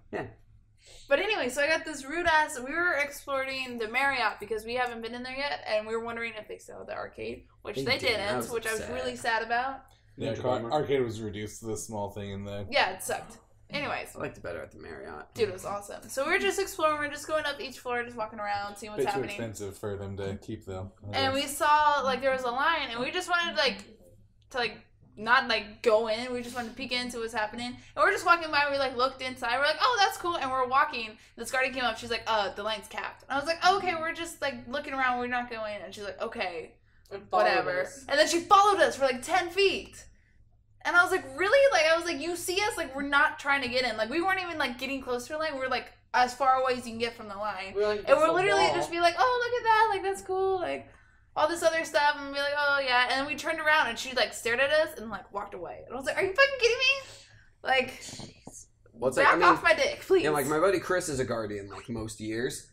But anyway, so I got this rude ass. We were exploring the Marriott because we haven't been in there yet, and we were wondering if they still had the arcade, which They they didn't. I didn't, was which I was sad. really sad about. Yeah, arcade was reduced to this small thing in the... Yeah, it sucked. Anyways, I liked it better at the Marriott. dude, it was awesome. So we're just exploring. We're just going up each floor, just walking around, seeing what's bit too happening. expensive for them to keep, though. And we saw like there was a line, and we just wanted to not like go in. We just wanted to peek into what's happening. And we're just walking by. We like looked inside. We're like, oh, that's cool. And we're walking. This guardian came up. She's like, the line's capped. And I was like, oh, okay, we're just like looking around. We're not going. And she's like, okay, And followed whatever. us. And then she followed us for like 10 feet. And I was like, really? Like, I was like, you see us? Like, we're not trying to get in. Like, we weren't even like getting close to the line. We were like as far away as you can get from the line. We were like, And against we're the literally wall. just be like, oh, look at that. Like, that's cool. Like, all this other stuff. And be like, oh, yeah. And then we turned around and she, like, stared at us and, like, walked away. And I was like, are you fucking kidding me? Like, What's back off my dick, please. Yeah, like my buddy Chris is a Guardian, like most years.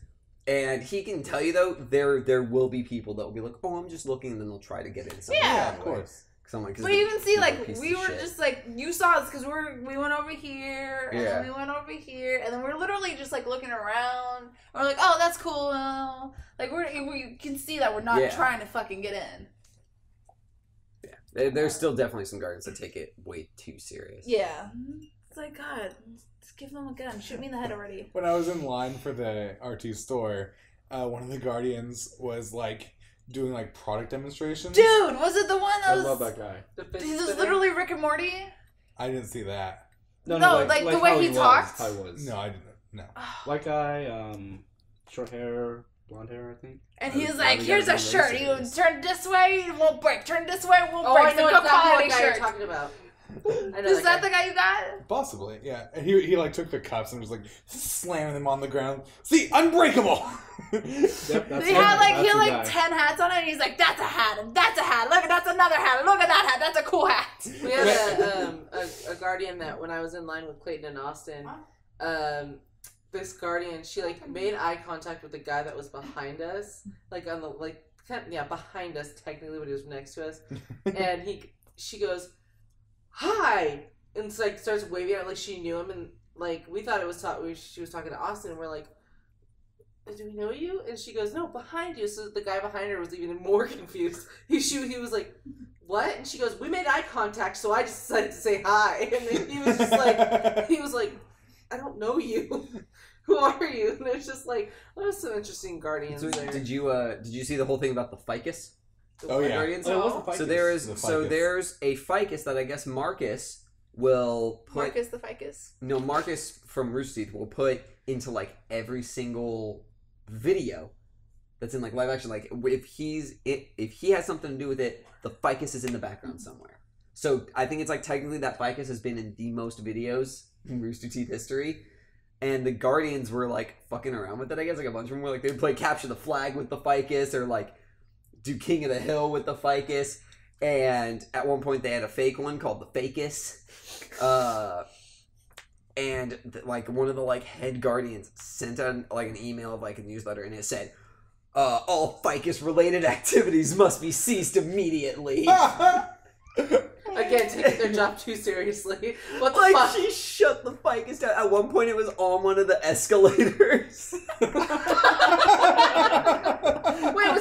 And he can tell you, though, there will be people that will be like, oh, I'm just looking, and then they'll try to get in. Yeah. Of course. Because I'm like, But you can see, like, piece we of were shit. just, like, you saw us because we went over here, and Yeah. then we went over here, and then we're literally just, like, looking around. We're like, oh, that's cool. Like, we can see that we're not Yeah. trying to fucking get in. There's still definitely some Guardians that take it way too serious. Yeah. It's like, God, just give them a gun. Shoot me in the head already. When I was in line for the RT store, one of the Guardians was, like, doing, like, product demonstrations. Dude, was it the one that I was... love that guy. The fist He was spinner. literally Rick and Morty? I didn't see that. No, like the way how he was, talked? How he was. No, I didn't. No. White guy, short hair, blonde hair, I think. And he was Yeah, like, we here's gotta a be shirt. very You serious. turn this way, it won't break. Turn this way, it won't Oh, break. I It's a know good exactly quality what guy you're shirt. talking about. I know Is that guy. the guy you got? Possibly, yeah. And he like, took the cups and was, like, slamming them on the ground. See, unbreakable! Yep, that's He him. had like That's the guy. 10 hats on it, and he's like, that's a hat, and that's a hat. Look, that's another hat. Look at that hat. That's a cool hat. We had a guardian that when I was in line with Clayton and Austin, this guardian, she like made eye contact with the guy that was behind us, like on the behind us technically, but he was next to us, and she goes, "Hi," and it's like starts waving at like she knew him, and like we thought it was she was talking to Austin, and we're like, do we know you? And she goes, no, behind you. So the guy behind her was even more confused. He was like, what? And she goes, we made eye contact, so I just decided to say hi. And then he was just like, I don't know you. Who are you? And it was just like, there was some interesting guardians So there. did you see the whole thing about the ficus? Oh, yeah. Guardians? Oh, what's the ficus? So there is The so ficus. there's a ficus that I guess Marcus will put Marcus the Ficus. No, Marcus from Rooster Teeth will put into like every single video that's in like live action. Like if he has something to do with it, the ficus is in the background somewhere. So I think it's like technically that ficus has been in the most videos in Rooster Teeth history. And the Guardians were like fucking around with it, I guess. Like a bunch of them were like, they'd play Capture the Flag with the ficus or like do King of the Hill with the ficus. And at one point they had a fake one called the Facus. Like one of the like head Guardians sent out like an email of like a newsletter and it said, all ficus related activities must be ceased immediately. Again, taking their job too seriously. What the Like, fuck? she shut the ficus down. At one point, it was on one of the escalators. Wait, was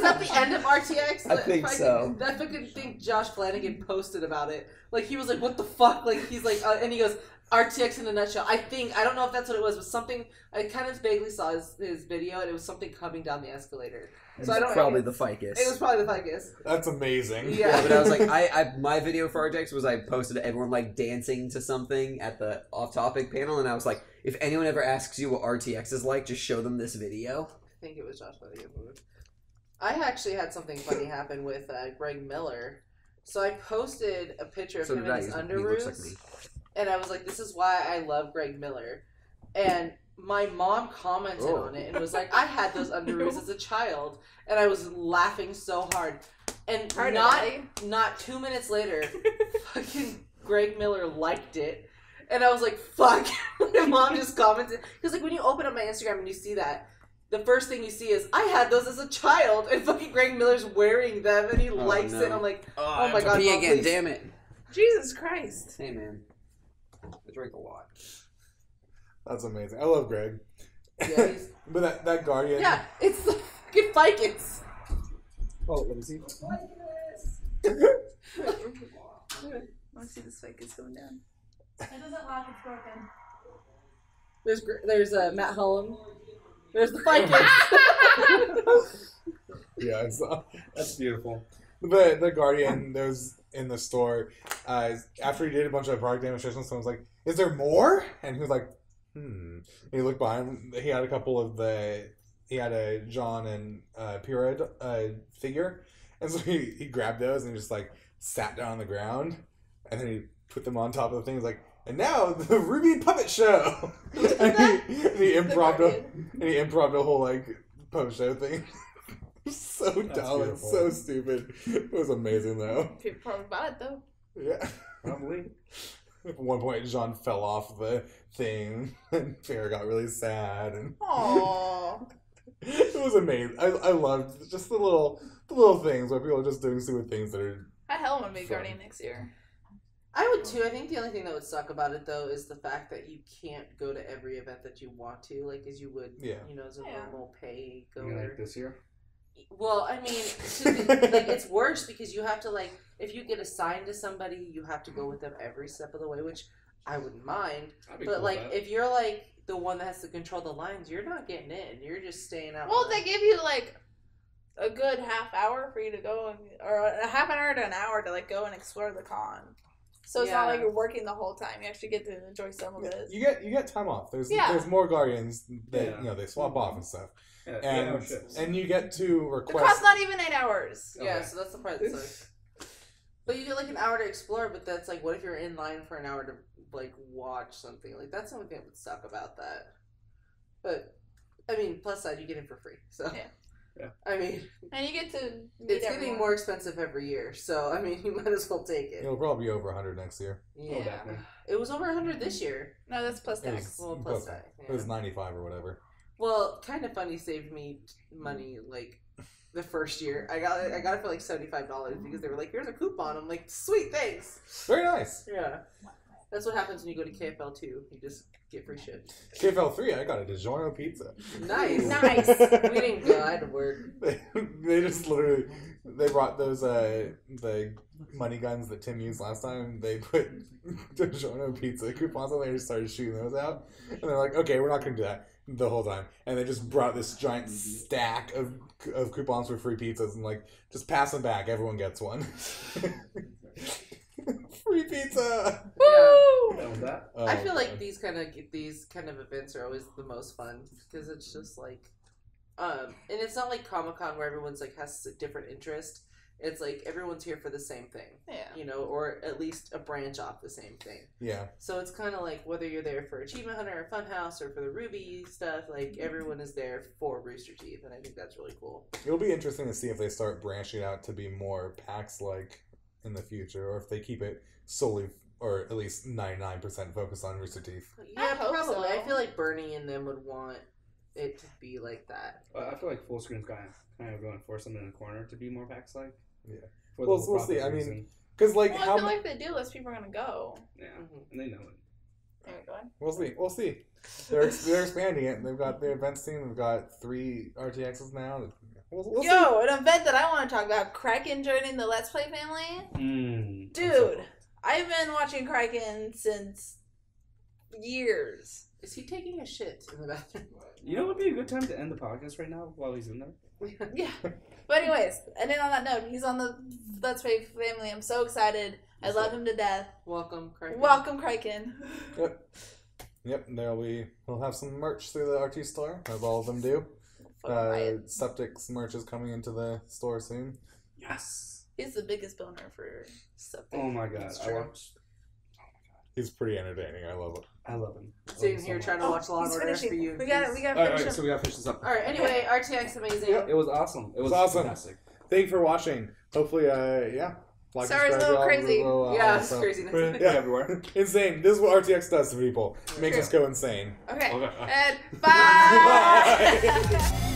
that the end of RTX? I think so. I fucking think Josh Flanagan posted about it. Like, he was like, what the fuck? Like, he's like, and he goes, RTX in a nutshell. I don't know if that's what it was, but something, I kind of vaguely saw his video, and it was something coming down the escalator. So I don't probably know. The ficus. It was probably the ficus. That's amazing. Yeah. But I was like, my video for RTX was I posted everyone like dancing to something at the off-topic panel, and I was like, if anyone ever asks you what RTX is like, just show them this video. I think it was Josh Flanagan. I actually had something funny happen with Greg Miller. So I posted a picture of him in his underoos, like me. and I was like, this is why I love Greg Miller. And my mom commented on it and was like, I had those underoos as a child. And I was laughing so hard. And not 2 minutes later, fucking Greg Miller liked it. And I was like, fuck. My mom just commented. Because like when you open up my Instagram and you see that, the first thing you see is, I had those as a child. And fucking Greg Miller's wearing them and he likes it. And I'm like, oh my god, pee Mom, again, please. damn it. Jesus Christ. Hey, man. I drink a lot. That's amazing. I love Greg. Yeah, he's... But that Guardian. Yeah, it's the fucking ficus. Oh, let me see. I want to see this ficus going down. It doesn't lock, it's broken. There's Matt Hullum. There's the ficus. Yeah, That's beautiful. the Guardian, there's in the store. After he did a bunch of product demonstrations, someone was like, "Is there more?" And he was like, And he looked behind him. He had a couple of he had a John and Pyramid figure, and so he grabbed those and just like sat down on the ground, and then he put them on top of the thing. He's like, and now the Ruby Puppet Show. and he improv a whole like puppet show thing. So dumb and so stupid. It was amazing though. People probably bought it though. Yeah. Probably. At one point, Jean fell off the thing, and Farrah got really sad. And Aww. it was amazing. I loved just the little things where people are just doing stupid things that are. I hell want to be Guardian next year. I would too. I think the only thing that would suck about it though is the fact that you can't go to every event that you want to, like as you would, as a normal pay goer. Like this year. Well, I mean, like it's worse because you have to like if you get assigned to somebody, you have to go with them every step of the way, which I wouldn't mind. But cool like if you're like the one that has to control the lines, you're not getting in. You're just staying out. Well, they give you like a good half hour for you to go, or a half an hour to an hour to like go and explore the con. So it's not like you're working the whole time. You actually get to enjoy some of it. You get time off. There's more Guardians that they swap off and stuff. Yeah, and you get to request. The cost not even 8 hours. Yeah, so that's the part that sucks. But you get like an hour to explore, but that's like, what if you're in line for an hour to like watch something? Like that's the only thing that would suck about that. But I mean, plus side, you get in for free. So yeah. I mean, and you get to. It's getting more expensive every year, so I mean, you might as well take it. It'll probably be over 100 next year. Yeah, it was over 100 this year. No, that's plus tax. Well, plus tax. Yeah. It was 95 or whatever. Well, Kind of Funny saved me money like the first year. I got it for like $75 because they were like, "Here's a coupon." I'm like, "Sweet, thanks." Very nice. Yeah, that's what happens when you go to KFL 2. You just get free shit. KFL 3, I got a DiGiorno pizza. Nice. We didn't go. I had to work. They just literally brought those the money guns that Tim used last time. They put DiGiorno pizza coupons on there and just started shooting those out. And they're like, "Okay, we're not gonna do that the whole time." And they just brought this giant stack of coupons for free pizzas and like just pass them back. Everyone gets one. Free pizza. Woo! That? I feel like these kind of events are always the most fun because it's just like, and it's not like Comic-Con where everyone's like has a different interest. It's like everyone's here for the same thing. Yeah. You know, or at least a branch off the same thing. Yeah. So it's kind of like whether you're there for Achievement Hunter or Funhouse or for the Ruby stuff, like everyone is there for Rooster Teeth, and I think that's really cool. It'll be interesting to see if they start branching out to be more PAX-like in the future, or if they keep it solely, or at least 99% focused on Rooster Teeth. Yeah, hope probably. so. I feel like Bernie and them would want it to be like that. I feel like full screen's kind of going to force them in the corner to be more PAX-like. Yeah. For Well, the we'll see. profit I mean, reason. because like Well, how I feel like they do, less people are gonna go. Yeah, Mhm. and they know it. There we go. we'll see. They're expanding it. They've got the events team. They've got 3 RTXs now. We'll see. Yo, an event that I want to talk about: Kraken joining the Let's Play family. Dude, I've been watching Kraken since years. Is he taking a shit in the bathroom? You know what would be a good time to end the podcast right now while he's in there? Yeah. But anyways, and then on that note, he's on the Let's Play family. I'm so excited. I love him to death. Welcome, Kraken. Welcome, Kraken. Yep. We'll have some merch through the RT store, as all of them do. Septic's merch is coming into the store soon. Yes. He's the biggest boner for stuff. Oh my god. That's true. He's pretty entertaining. I love it. I love him. Sitting here trying to watch Law and He's Order for finishing. you. We got to All finish right, him. so we gotta finish this up. All right. Anyway, RTX amazing. Yep. It was awesome. It was awesome. fantastic. Thank you for watching. Hopefully, yeah. Like, Sorry, it's a subscribe, little y'all, crazy. Yeah, it's also- craziness. Yeah, Everywhere. insane. This is what RTX does to people. Makes True. us go insane. Okay. Okay. And bye. Bye.